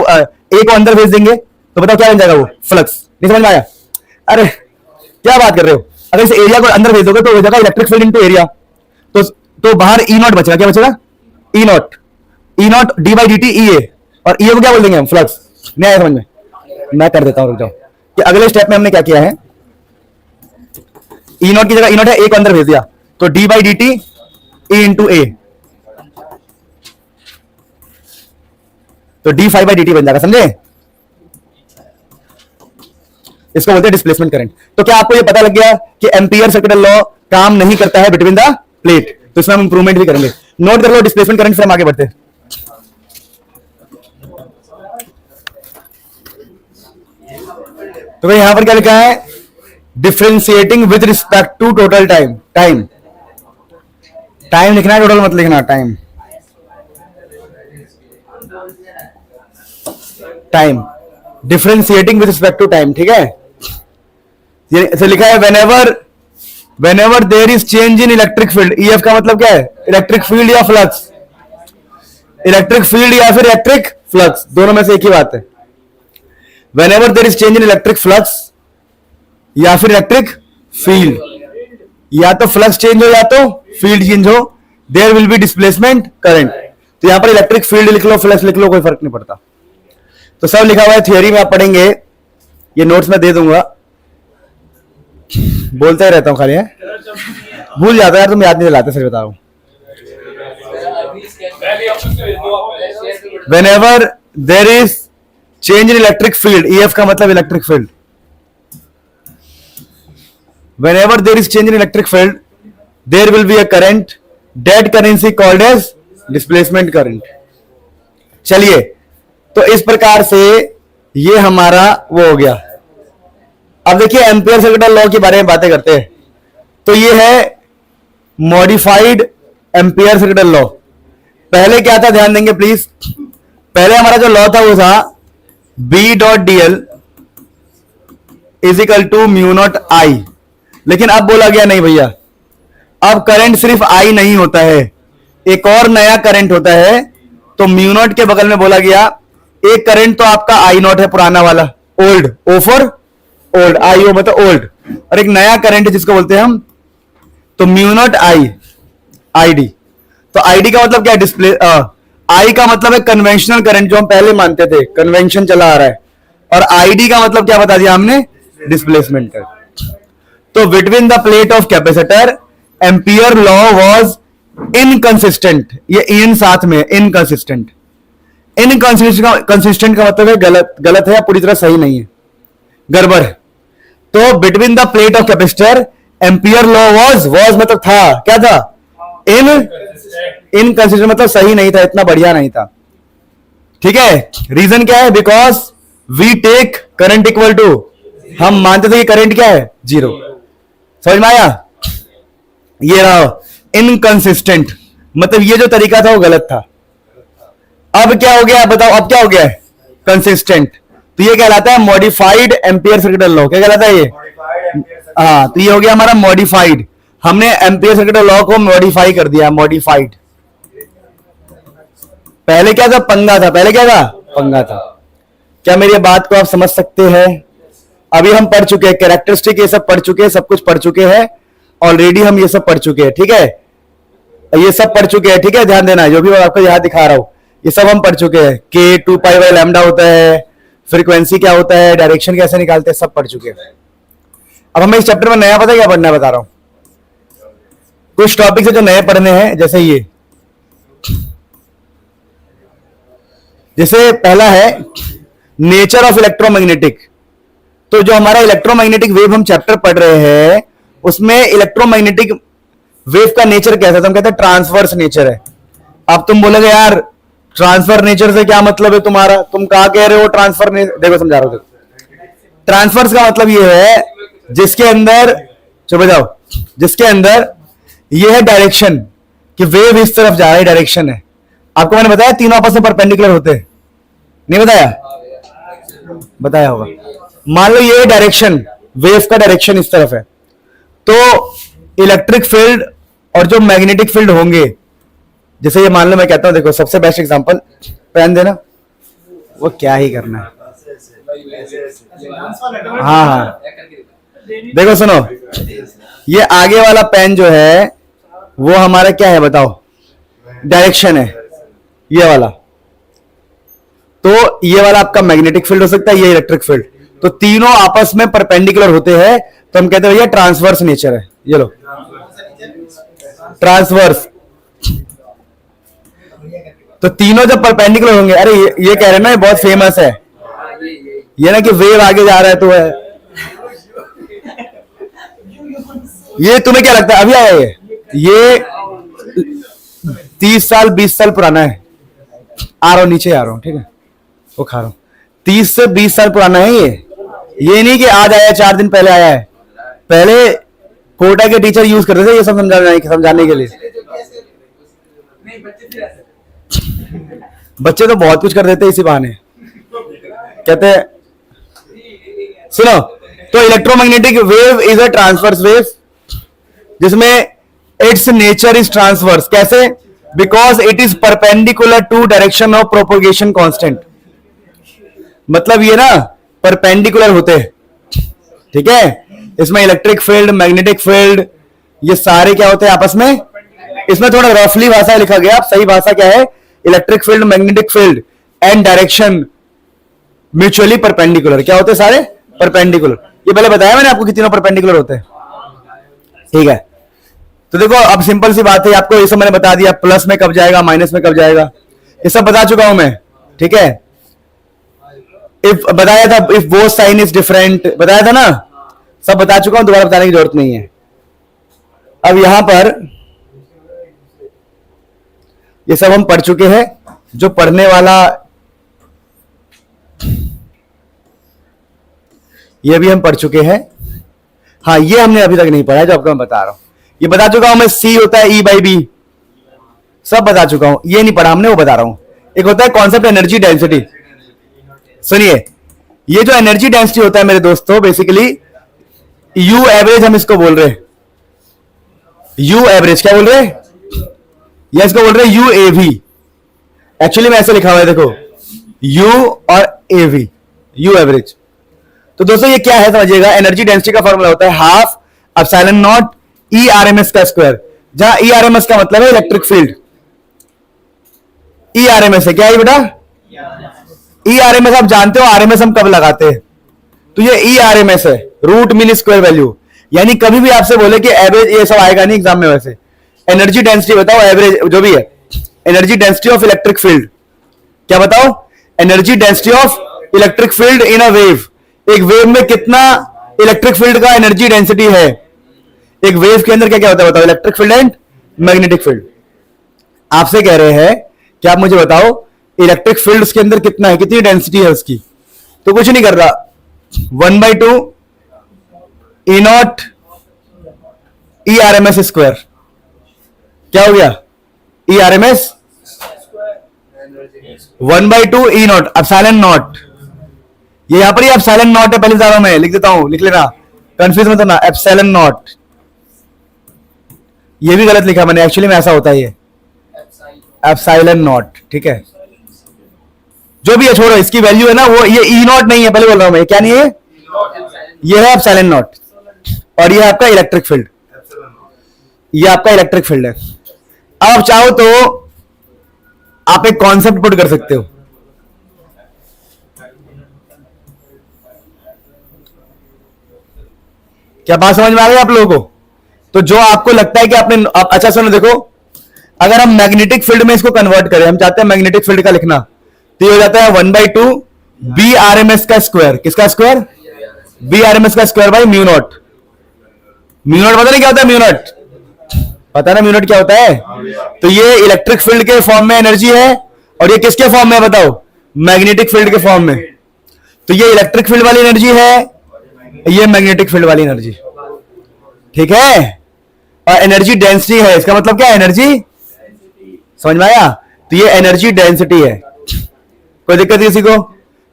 ए को अंदर भेज देंगे, तो बताओ क्या बन जाएगा? वो फ्लक्स। नहीं समझ में आया? अरे क्या बात कर रहे हो? अगर इस एरिया को अंदर भेज दोगे तो हो जाएगा इलेक्ट्रिक फील्ड इनटू एरिया, तो बाहर ई नॉट बचेगा, क्या बचेगा? E naught D by D t E A, और ई को क्या बोल देंगे हम? फ्लक्स। नहीं आया समझ में? मैं कर देता हूं, रुक जाओ। कि अगले स्टेप में हमने क्या किया है, ई नॉट की जगह ई नॉट है, ए को अंदर भेज दिया, तो d by D t A into A, तो d five by D t बन जाएगा। समझे? इसको बोलते हैं डिस्प्लेसमेंट करंट। तो क्या आपको ये पता लग गया कि एम्पियर सर्किट लॉ काम नहीं करता है बिटवीन द प्लेट? तो इसमें हम इंप्रूवमेंट भी करेंगे। नोट कर लो डिस्प्लेसमेंट करंट, फिर हम आगे बढ़ते हैं। तो भाई यहां पर क्या लिखा है? Differentiating with respect to total time. Time लिखना है, टोटल मत लिखना। Time differentiating with respect to time, ठीक है? ये लिखा है whenever there is change in electric field. EF का मतलब क्या है? इलेक्ट्रिक फील्ड या फ्लक्स। इलेक्ट्रिक फील्ड या फिर इलेक्ट्रिक फ्लक्स, दोनों में से एक ही बात है। When ever there is change in electric flux या फिर इलेक्ट्रिक फील्ड, या तो फ्लक्स चेंज हो या तो फील्ड चेंज हो, there will be displacement current. तो यहां पर इलेक्ट्रिक फील्ड लिख लो, फ्लक्स लिख लो, कोई फर्क नहीं पड़ता। तो सब लिखा हुआ है, थियोरी में आप पढ़ेंगे, ये नोट्स में दे दूंगा। बोलता ही रहता हूं खाली, है भूल जाता है यार, तुम याद नहीं दिलाते, सच बता रहा हूं। Whenever there is change in electric field, EF का मतलब electric field, whenever there is change in electric field, there will be a current, that current is called as displacement current। चलिए, तो इस प्रकार से ये हमारा वो हो गया। अब देखिए एम्पियर सर्किट लॉ के बारे में बातें करते हैं। तो ये है मॉडिफाइड एम्पियर सर्किट लॉ। पहले क्या था, ध्यान देंगे प्लीज। पहले हमारा जो लॉ था वो था B dot DL is equal to mu naught I। लेकिन अब बोला गया नहीं भैया, अब करंट सिर्फ I नहीं होता है, एक और नया करंट होता है। तो म्यू नॉट के बगल में बोला गया एक करंट तो आपका I नॉट है, पुराना वाला, old, O for old, IO मतलब ओल्ड, और एक नया करंट जिसको बोलते हैं हम तो म्यू नॉट ID। तो ID का मतलब क्या है, डिस्प्ले, I का मतलब है कन्वेंशनल करंट, जो हम पहले मानते थे, कन्वेंशन चला आ रहा है। और ID का मतलब क्या बता दिया हमने, डिस्प्लेसमेंट करंट। तो between the plate of capacitor ampere law was inconsistent, ये इन साथ में, इनकंसिस्टेंट। इनकंसिस्टेंट का मतलब है गलत, गलत है या पूरी तरह सही नहीं है, गड़बड़ है। तो between the plate of capacitor ampere law was मतलब था, क्या था, इनकंसिस्टेंट मतलब सही नहीं था, इतना बढ़िया नहीं था। ठीक है, रीजन क्या है, because we take current equal to, हम मानते थे कि करंट क्या है, जीरो। समझ में आया, ये रहा इनकंसिस्टेंट, मतलब ये जो तरीका था वो गलत था। अब क्या हो गया बताओ, अब क्या हो गया है, कंसिस्टेंट। तो ये कहलाता है मॉडिफाइड एम्पियर सर्किट लॉ। क्या कहलाता है ये, हाँ, तो ये हो गया हमारा मॉडिफाइड। हमने एम्पियर सर्किट लॉ को मॉडिफाई कर दिया, मॉडिफाइड। पहले क्या था, पंगा था, पहले क्या था, पंगा था। क्या मेरी बात को आप समझ सकते हैं। अभी हम पढ़ चुके हैं कैरेक्टरिस्टिक, ये सब पढ़ चुके हैं, सब कुछ पढ़ चुके हैं ऑलरेडी, हम ये सब पढ़ चुके हैं। ठीक है, ये सब पढ़ चुके हैं। ठीक है, ध्यान देना, जो भी मैं आपको यहां दिखा रहा हूं ये सब हम पढ़ चुके हैं। K 2π/λ होता है, फ्रीक्वेंसी क्या होता है, डायरेक्शन कैसे निकालते हैं, सब पढ़ चुके हैं। अब हमें इस चैप्टर में नया पता है क्या पढ़ना है, बता रहा हूं। कुछ टॉपिक है जो नए पढ़ने हैं, जैसे ये, जैसे पहला है नेचर ऑफ इलेक्ट्रोमैग्नेटिक। तो जो हमारा इलेक्ट्रोमैग्नेटिक वेव हम चैप्टर पढ़ रहे हैं उसमें इलेक्ट्रोमैग्नेटिक वेव का नेचर कैसा है, तो हम कहते हैं ट्रांसवर्स नेचर है। अब तुम बोलोगे यार ट्रांसफर नेचर से क्या मतलब है तुम्हारा, तुम कहा कह रहे हो ट्रांसफर नेचर, देखो समझा रहा हूं। देखो ट्रांसफर्स का मतलब ये है जिसके अंदर, चलो बताओ, जिसके अंदर ये है डायरेक्शन कि वेव इस तरफ जा रहा है, डायरेक्शन है। आपको मैंने बताया तीनों आपस में परपेंडिकुलर होते हैं, नहीं बताया, बताया होगा। मान लो ये डायरेक्शन, वेव का डायरेक्शन इस तरफ है, तो इलेक्ट्रिक फील्ड और जो मैग्नेटिक फील्ड होंगे, जैसे ये मान लो मैं कहता हूं, देखो सबसे बेस्ट एग्जांपल, पेन देना, वो क्या ही करना है, हाँ हाँ, देखो सुनो, ये आगे वाला पेन जो है वो हमारा क्या है बताओ, डायरेक्शन है, ये वाला। तो ये वाला आपका मैग्नेटिक फील्ड हो सकता है, ये इलेक्ट्रिक फील्ड। तो तीनों आपस में परपेंडिकुलर होते हैं, तो हम कहते हैं भैया ट्रांसवर्स नेचर है। ये लो ट्रांसवर्स, तो तीनों जब परपेंडिकुलर होंगे, अरे ये कह रहे हैं ना, ये बहुत फेमस है, ये ना कि वेव आगे जा रहा है तो है। ये तुम्हें क्या लगता है अभी आया ये 30 साल 20 साल पुराना है, आ रहा हूं नीचे आ रहा हूं, ठीक है, वो खा रहा हूं, 30 से 20 साल पुराना है ये नहीं कि आज आया 4 दिन पहले आया है। पहले कोटा के टीचर यूज करते थे ये सब समझाने के लिए। बच्चे तो बहुत कुछ कर देते इसी बहाने, कहते हैं सुनो, तो electromagnetic wave is a transverse wave जिसमें इट्स नेचर इज ट्रांसवर्स। कैसे, because it is perpendicular to direction of propagation constant. मतलब ये ना परपेंडिकुलर होते हैं, ठीक है। इसमें इलेक्ट्रिक फील्ड, मैग्नेटिक फील्ड, ये सारे क्या होते हैं आपस में। इसमें थोड़ा रफली भाषा लिखा गया, आप सही भाषा क्या है, electric field, magnetic field and direction mutually perpendicular क्या होते हैं, सारे परपेंडिकुलर। ये पहले बताया मैंने आपको कि तीनों परपेंडिकुलर होते हैं, ठीक है। तो देखो अब सिंपल सी बात है, आपको ये सब मैंने बता दिया, प्लस में कब जाएगा, माइनस में कब जाएगा, ये सब बता चुका हूं मैं, ठीक है। इफ बताया था, if both sign is different बताया था ना, सब बता चुका हूं, दोबारा बताने की जरूरत नहीं है। अब यहां पर ये सब हम पढ़ चुके हैं, जो पढ़ने वाला ये भी हम पढ़ चुके हैं। हाँ, ये हमने अभी तक नहीं पढ़ा है, जो आपको मैं बता रहा हूं, ये बता चुका हूं मैं। सी होता है ई बाई बी, सब बता चुका हूं, ये नहीं पढ़ा हमने, वो बता रहा हूं। एक होता है कॉन्सेप्ट एनर्जी डेंसिटी। सुनिए, ये जो एनर्जी डेंसिटी होता है मेरे दोस्तों, बेसिकली यू एवरेज हम इसको बोल रहे हैं। यू एवरेज क्या बोल रहे हैं, या इसको बोल रहे हैं यू ए वी। एक्चुअली में ऐसे लिखा हुआ है, देखो यू और ए वी, यू एवरेज। तो दोस्तों ये क्या है समझिएगा, एनर्जी डेंसिटी का फॉर्मूला होता है half epsilon naught E R M S का स्क्वायर, जहां ई आर एम एस का मतलब है electric field. E R M S है क्या है बेटा, ई आर एम एस आप जानते हो, आर एम एस हम कब लगाते हैं, तो ये ई आर एम एस है, रूट मीन स्क्वायर वैल्यू। यानी कभी भी आपसे बोले कि एवरेज, ये सब आएगा नहीं एग्जाम में, वैसे एनर्जी डेंसिटी बताओ, एवरेज जो भी है, energy density of electric field, क्या बताओ, energy density of electric field in a wave. एक वेव में कितना इलेक्ट्रिक फील्ड का एनर्जी डेंसिटी है, एक वेव के अंदर क्या क्या होता है बताओ, electric field and magnetic field. आपसे कह रहे हैं कि आप मुझे बताओ इलेक्ट्रिक फील्ड उसके अंदर कितना है, कितनी डेंसिटी है उसकी, तो कुछ नहीं कर रहा, 1/2 E naught E R M S square, क्या हो गया, E R M S 1/2 E naught epsilon naught. ये यहां पर ही एप्सिलॉन नॉट है, पहले बता रहा हूं मैं, लिख देता हूं, लिख लेना, कंफ्यूज मत होना, एप्सिलॉन नॉट। ये भी गलत लिखा मैंने, एक्चुअली में ऐसा होता है, ये एप्सिलॉन नॉट, ठीक है। जो भी है छोड़ो, इसकी वैल्यू है ना वो, ये ई नॉट नहीं है, पहले बोल रहा हूं मैं, क्या नहीं है, ये है एप्सिलॉन नॉट, और ये आपका इलेक्ट्रिक फील्ड, ये आपका इलेक्ट्रिक फील्ड है। अब आप चाहो तो आप एक कॉन्सेप्ट पुट कर सकते हो, क्या बात समझ में आ गई आप लोगों को। तो जो आपको लगता है कि आपने अच्छा सुनो, देखो अगर हम मैग्नेटिक फील्ड में इसको कन्वर्ट करें, हम चाहते हैं मैग्नेटिक फील्ड का लिखना, तो ये हो जाता है 1/2 बी आर एम एस का स्क्वायर, किसका square, B R M S का square by mu naught. Mu naught पता नहीं क्या होता है, म्यू नॉट पता ना, म्यू नॉट क्या होता है। तो ये इलेक्ट्रिक फील्ड के फॉर्म में एनर्जी है, और ये किसके फॉर्म में बताओ, मैग्नेटिक फील्ड के फॉर्म में। तो ये इलेक्ट्रिक फील्ड वाली एनर्जी है, ये मैग्नेटिक फील्ड वाली एनर्जी, ठीक है। और एनर्जी डेंसिटी है, इसका मतलब क्या है, एनर्जी, समझ में आया। तो ये एनर्जी डेंसिटी है, कोई दिक्कत किसी को,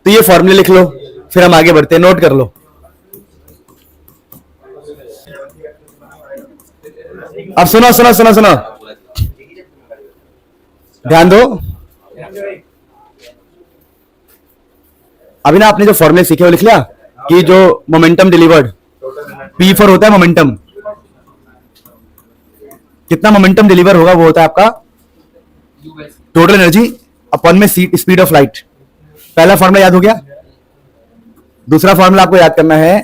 तो ये फॉर्मूले लिख लो, फिर हम आगे बढ़ते हैं, नोट कर लो। अब सुनो सुनो सुनो सुनो, ध्यान दो। अभी ना आपने जो फॉर्मूले सीखे वो लिख लिया, कि जो मोमेंटम डिलीवर्ड P फॉर होता है मोमेंटम, कितना मोमेंटम डिलीवर होगा वो होता है आपका टोटल एनर्जी अपॉन में स्पीड ऑफ लाइट। पहला फॉर्मूला याद हो गया। दूसरा फॉर्मूला आपको याद करना है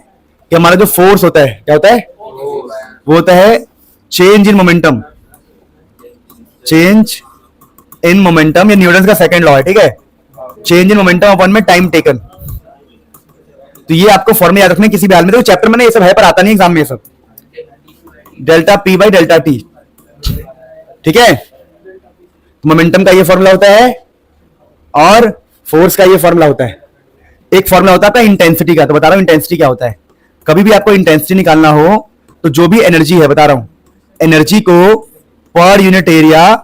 कि हमारा जो फोर्स होता है, क्या होता है, वो होता है change in momentum, change in momentum, ये न्यूटन का सेकंड लॉ है, ठीक है। चेंज इन मोमेंटम अपॉन में टाइम टेकन। तो ये आपको फॉर्मूला याद रखना है किसी भी हाल में, देखो चैप्टर में ना ये सब है पर आता नहीं एग्जाम में ये सब, delta P by delta T, ठीक है। मोमेंटम का ये फॉर्मूला होता है और फोर्स का ये फॉर्मूला होता है। एक फॉर्मूला होता है इंटेंसिटी का, तो बता रहा हूं इंटेंसिटी क्या होता है। कभी भी आपको इंटेंसिटी निकालना हो तो जो भी एनर्जी है, बता रहा हूं, एनर्जी को per unit area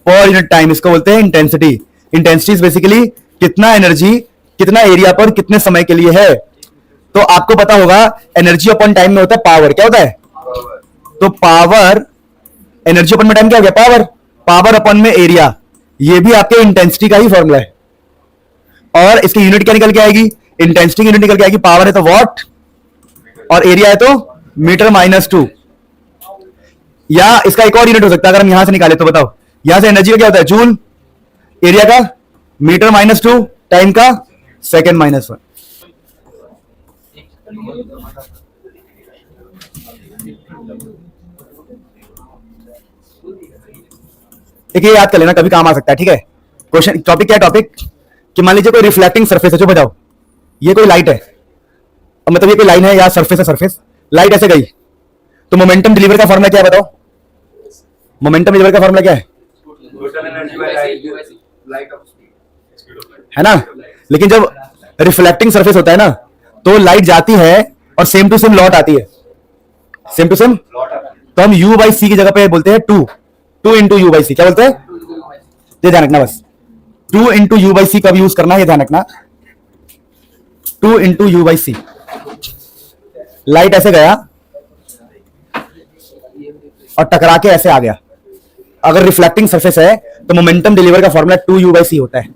per unit time, इसको बोलते हैं इंटेंसिटी। इंटेंसिटी इज बेसिकली कितना एनर्जी कितना एरिया पर कितने समय के लिए है। तो आपको पता होगा एनर्जी अपॉन टाइम में होता है पावर, क्या होता है, तो पावर, एनर्जी अपॉन में टाइम क्या हो गया, पावर। पावर अपॉन में एरिया, ये भी आपके इंटेंसिटी का ही फॉर्मूला है। और इसकी यूनिट क्या निकल के आएगी, इंटेंसिटी की यूनिट निकल के आएगी, पावर है तो वॉट और एरिया है तो मीटर -2। या इसका एक और यूनिट हो सकता है अगर हम यहां से निकाले तो बताओ, यहां से एनर्जी का क्या होता है जूल, एरिया का मीटर -2, टाइम का सेकेंड -1। एक ये याद कर लेना, कभी काम आ सकता है, ठीक है। क्वेश्चन टॉपिक क्या है, टॉपिक कि मान लीजिए कोई रिफ्लेक्टिंग सरफेस है, जो बताओ ये कोई लाइट है, मतलब ये कोई लाइन है या सरफेस है, सरफेस लाइट ऐसे गई तो मोमेंटम डिलीवर का फॉर्मूला क्या है बताओ, मोमेंटम डिलीवर का फॉर्मूला क्या है ना। लेकिन जब रिफ्लेक्टिंग सरफेस होता है ना तो लाइट जाती है और सेम टू सेम लौट आती है, सेम टू सेम, तो हम u बाई सी की जगह पे बोलते हैं 2 इंटू यू बाई सी, क्या बोलते हैं, ये ध्यान रखना बस, 2 इंटू यू बाई सी कब यूज करना है ये ध्यान रखना, 2 into U by C. Light ऐसे गया और टकरा के ऐसे आ गया, अगर रिफ्लेक्टिंग सरफेस है तो मोमेंटम डिलीवर का फॉर्मूला 2 यू बाई सी होता है।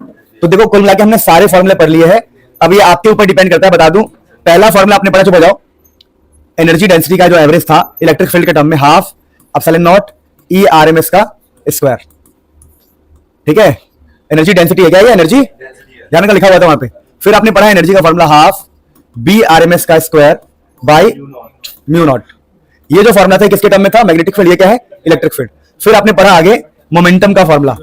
तो देखो कुल मिला के हमने सारे फॉर्मूले पढ़ लिए हैं, अब ये आपके ऊपर डिपेंड करता है। बता दूं, पहला फॉर्मूला आपने पढ़ा, जो बताओ, एनर्जी डेंसिटी का जो एवरेज था इलेक्ट्रिक फील्ड के टर्म में, half epsilon naught E R M S का स्क्वायर, ठीक है। एनर्जी डेंसिटी है क्या, ये एनर्जी ध्यान का लिखा हुआ था वहां पे। फिर आपने पढ़ा एनर्जी का formula half B R M S का स्क्वायर बाई म्यू नॉट, ये जो फॉर्मूला था किसके टर्म में था, मैग्नेटिक फील्ड, ये क्या है, इलेक्ट्रिक फील्ड। फिर आपने पढ़ा आगे मोमेंटम का फॉर्मूला,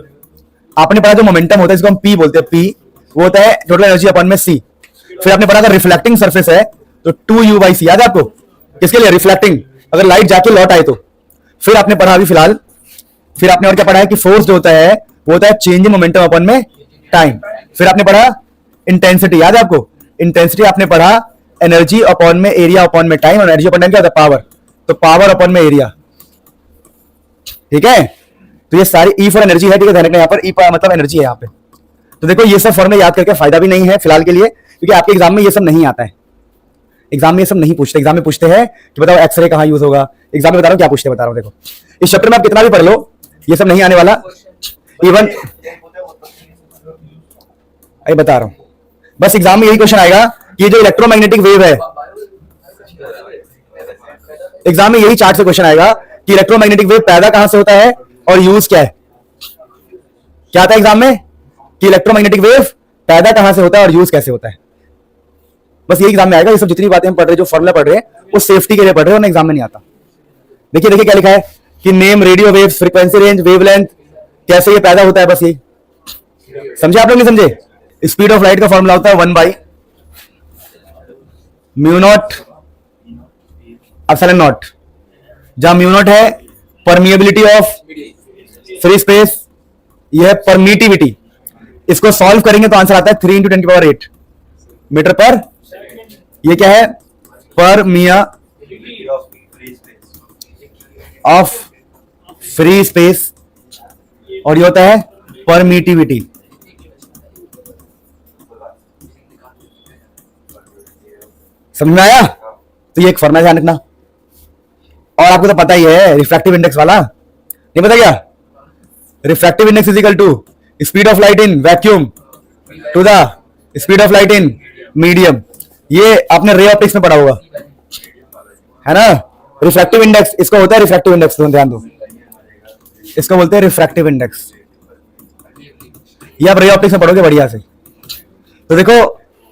आपने पढ़ा जो मोमेंटम होता है इसको हम पी बोलते हैं, पी वो होता है टोटल एनर्जी अपॉन में सी। फिर आपने पढ़ा अगर रिफ्लेक्टिंग सरफेस है तो 2 यू बाई सी, याद है आपको, किसके लिए, रिफ्लेक्टिंग, अगर लाइट जाके लौट आए तो। फिर आपने पढ़ा अभी फिलहाल, फिर आपने और क्या पढ़ा है कि फोर्स जो होता है वो होता है चेंज इन मोमेंटम अपॉन में टाइम। फिर आपने पढ़ा इंटेंसिटी, याद है आपको, इंटेंसिटी आपने पढ़ा एनर्जी अपॉन में एरिया अपॉन में टाइम, और एनर्जी अपॉन टाइम क्या होता है, पावर, तो पावर अपॉन में एरिया, ठीक है। तो ये सारी ई फॉर एनर्जी है, ठीक है, ध्यान रखना, यहाँ पर ई मतलब एनर्जी है यहाँ पे। तो देखो ये सब फॉर्मूले याद करके फायदा भी नहीं है फिलहाल के लिए, क्योंकि आपके एग्जाम में ये सब नहीं आता है, एग्जाम में ये सब नहीं पूछते। एग्जाम में पूछते हैं कि बताओ एक्सरे कहाँ यूज होगा, एग्जाम में बता रहा हूँ क्या पूछते, बता रहा हूँ। देखो इस चैप्टर में आप कितना भी पढ़ लो ये सब नहीं आने वाला, इवन अरे बता रहा हूँ, बस एग्जाम में यही क्वेश्चन आएगा कि ये जो इलेक्ट्रोमैग्नेटिक वेव है, एग्जाम में यही चार्ट से क्वेश्चन आएगा कि इलेक्ट्रोमैग्नेटिक वेव पैदा कहां से होता है और यूज क्या है। क्या आता है एग्जाम में कि इलेक्ट्रोमैग्नेटिक वेव पैदा कहां से होता है और यूज कैसे होता है, बस यही एग्जाम में आएगा। ये सब जितनी बातें हम पढ़ रहे हैं, जो फॉर्मूला पढ़ रहे हैं, वो सेफ्टी के लिए पढ़ रहे हैं और एग्जाम में नहीं आता। देखिए देखिए क्या लिखा है कि name radio waves, frequency range, wavelength, कैसे ये पैदा होता है, बस यही समझे आप लोग, नहीं समझे। स्पीड ऑफ लाइट का फॉर्मूला होता है 1 by mu not epsilon not, जहां म्यू नॉट है परमिएबिलिटी ऑफ फ्री स्पेस, यह है परमिटिविटी। इसको सॉल्व करेंगे तो आंसर आता है 3 × 10⁸ मीटर पर, ये क्या है, परमिया ऑफ फ्री स्पेस, और ये होता है परमिटिविटी। समझ में आया। तो ये एक फॉर्मूला ध्यान रखना, और आपको तो पता ही है रिफ्रैक्टिव इंडेक्स वाला, नहीं पता क्या, refractive index is equal to speed of light in vacuum to the speed of light in medium. ये आपने रे ऑप्टिक्स में पढ़ा होगा, है ना। रिफ्रैक्टिव इंडेक्स इसको होता है, रिफ्रैक्टिव इंडेक्स, तो ध्यान दो, इसको बोलते हैं रिफ्रैक्टिव इंडेक्स। ये आप रे ऑप्टिक्स में पढ़ोगे बढ़िया से। तो देखो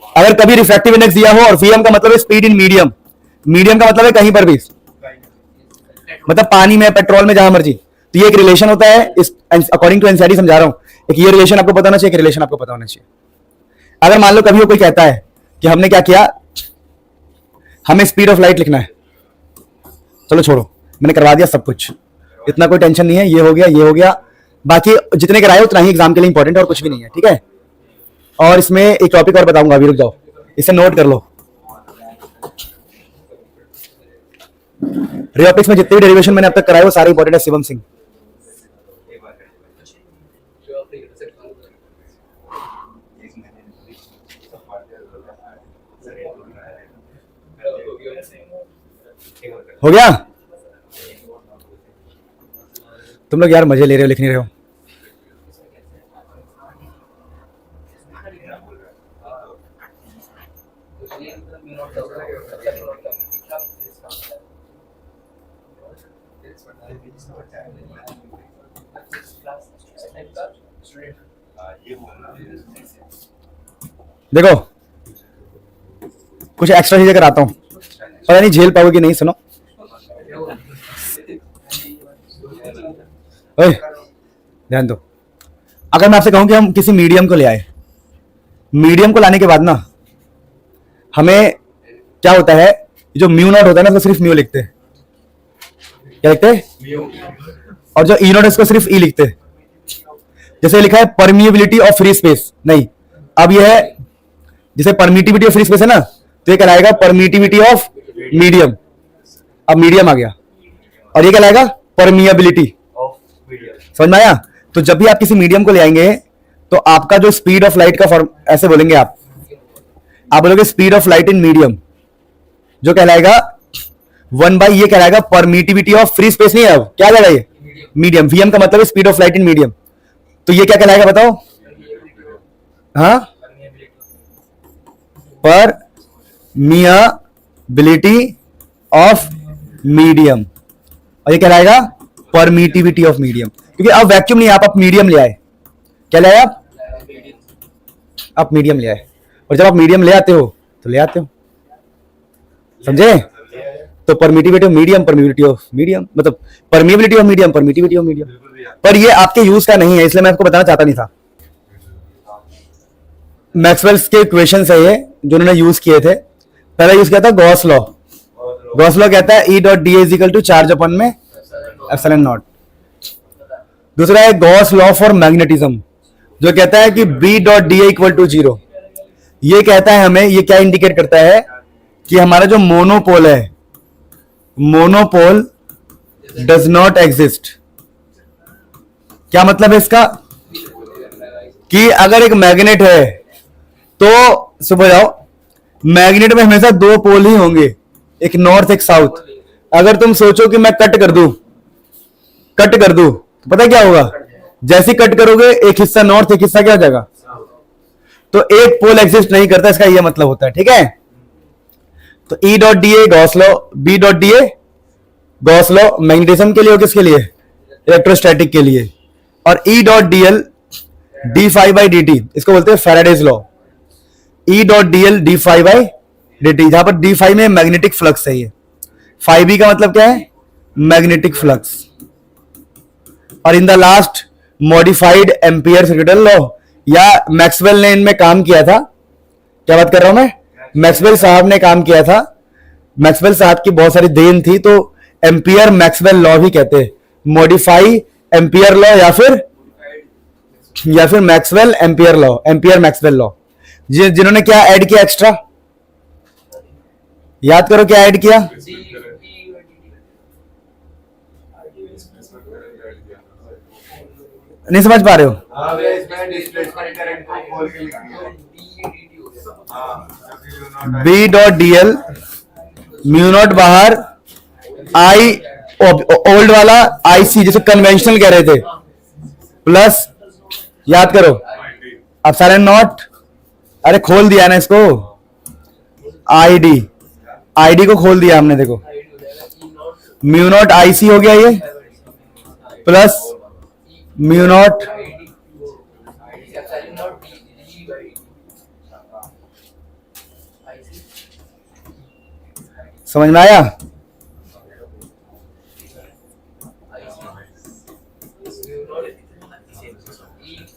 अगर कभी रिफ्रैक्टिव इंडेक्स दिया हो, और वीएम का मतलब है स्पीड इन मीडियम, मीडियम का मतलब है कहीं पर भी, मतलब पानी में, पेट्रोल में, जहां मर्जी, तो ये एक रिलेशन होता है, इस अकॉर्डिंग टू एनसीईआरटी समझा रहा हूं, एक ये रिलेशन आपको पता होना चाहिए, एक रिलेशन आपको पता होना चाहिए। अगर मान लो कभी वो कोई कहता है कि हमने क्या किया, हमें स्पीड ऑफ लाइट लिखना है, चलो छोड़ो मैंने करवा दिया सब कुछ, इतना कोई टेंशन नहीं है, ये हो गया, ये हो गया, बाकी जितने कराए उतना ही एग्जाम के लिए इंपॉर्टेंट है और कुछ भी नहीं है, ठीक है। और इसमें एक टॉपिक और बताऊंगा, अभी रुक जाओ, इसे नोट कर लो। रे ऑप्टिक्स में जितने भी डेरिवेशन मैंने अब तक कराए वो सारे इंपॉर्टेंट है, शिवम सिंह। हो गया, तुम लोग यार मजे ले रहे हो, लिख नहीं रहे हो। देखो कुछ एक्स्ट्रा चीजें कराता हूं, पता नहीं झेल पाओगे कि नहीं। सुनो, ओए ध्यान दो। अगर मैं आपसे कहूं कि हम किसी मीडियम को ले आए, मीडियम को लाने के बाद ना हमें क्या होता है, जो म्यू नॉट होता है ना उसको सिर्फ म्यू लिखते हैं। क्या लिखते हैं? और जो ई नॉट है उसको सिर्फ ई लिखते हैं। जैसे लिखा है परमिएबिलिटी ऑफ फ्री स्पेस, नहीं, अब यह है जैसे परमिटिविटी ऑफ फ्री स्पेस है ना, तो ये कहलाएगा परमिटिविटी ऑफ मीडियम। अब मीडियम आ गया, और ये कहलाएगा परमिएबिलिटी ऑफ मीडियम। समझ में आया? तो जब भी आप किसी मीडियम को ले आएंगे तो आपका जो स्पीड ऑफ लाइट का फॉर्म ऐसे बोलेंगे आप बोलोगे speed of light in medium, जो कहलाएगा 1/, ये कहलाएगा परमिटिविटी ऑफ फ्री स्पेस। नहीं है, अब क्या कहलाएगा ये? मीडियम। वीएम का मतलब है speed of light in medium, तो ये क्या कहलाएगा बताओ? हाँ, परमिएबिलिटी ऑफ मीडियम, और ये कहलाएगा परमिटिविटी ऑफ मीडियम। क्योंकि अब वैक्यूम नहीं, आप मीडियम ले आए। क्या ले आए आप मीडियम ले आए। और जब आप मीडियम ले आते हो तो ले आते हो, समझे? तो permittivity of medium, permittivity of medium, मतलब permeability of medium, permittivity of medium. पर ये आपके यूज का नहीं है, इसलिए मैं आपको बताना चाहता नहीं था। मैक्सवेल्स के इक्वेशंस है ये जो उन्होंने यूज किए थे। पहला यूज किया था गॉस लॉ। गॉस लॉ कहता है E dot D is equal to charge upon में एप्सिलॉन नॉट। दूसरा है गॉस लॉ फॉर मैग्नेटिज्म, जो कहता है कि B dot D equal to 0। ये कहता है हमें, ये क्या इंडिकेट करता है कि हमारा जो मोनोपोल है, मोनोपोल डज नॉट एग्जिस्ट। क्या मतलब है इसका? कि अगर एक मैग्नेट है तो सुबह जाओ, मैग्नेट में हमेशा 2 पोल ही होंगे, एक नॉर्थ एक साउथ। अगर तुम सोचो कि मैं कट कर दूं तो पता क्या होगा? जैसे कट करोगे एक हिस्सा नॉर्थ, एक हिस्सा क्या हो जाएगा? तो एक पोल एग्जिस्ट नहीं करता, इसका यह मतलब होता है। ठीक है, तो E dot D A Gauss law, B dot D A Gauss law magnetism के लिए और किसके लिए? इलेक्ट्रोस्टैटिक के लिए। और E dot d l d phi by D t, इसको बोलते हैं Faraday's law. E dot d l d phi by D t, जहां पर डी फाई में मैग्नेटिक फ्लक्स है, ये फाई बी का मतलब क्या है? Magnetic flux. और in the last modified Ampere circuital law, या मैक्सवेल ने इनमें काम किया था। क्या बात कर रहा हूं मैं? मैक्सवेल साहब ने काम किया था। मैक्सवेल साहब की बहुत सारी देन थी, तो एम्पियर मैक्सवेल लॉ भी कहते हैं। मॉडिफाई एम्पियर लॉ या फिर Maxwell ampere law, ampere Maxwell law. जिन्होंने क्या ऐड किया एक्स्ट्रा? याद करो क्या ऐड किया? नहीं समझ पा रहे हो? B dot d L mu naught बाहर, आई ओल्ड वाला IC जैसे कन्वेंशनल कह रहे थे, प्लस याद करो एप्सिलॉन नॉट, अरे खोल दिया ना इसको, आईडी को खोल दिया हमने, देखो म्यू नॉट IC हो गया ये, प्लस म्यू नॉट समझ में आया?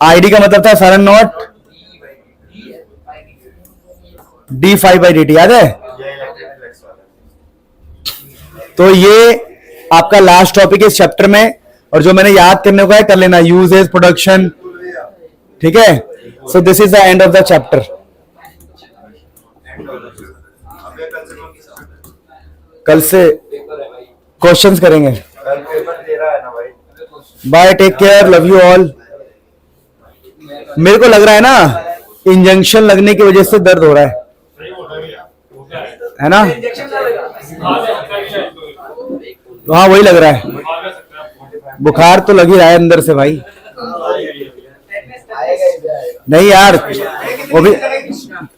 आईडी का मतलब था epsilon naught D five by D T, याद है? तो ये आपका लास्ट टॉपिक है इस चैप्टर में, और जो मैंने याद करने को है कर लेना, यूजेस, प्रोडक्शन। ठीक है, so this is the end of the chapter. कल से क्वेश्चंस करेंगे। Bye, take care, love you all. मेरे को लग रहा है ना इंजेक्शन लगने की वजह से दर्द हो रहा है ना? हाँ वही लग रहा है, बुखार तो लग ही रहा है अंदर से भाई। नहीं यार,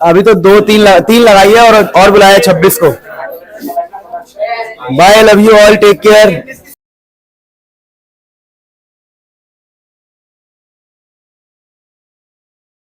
अभी तो 2-3 लगाई है और बुलाया 26 को। Bye, love you all, take care.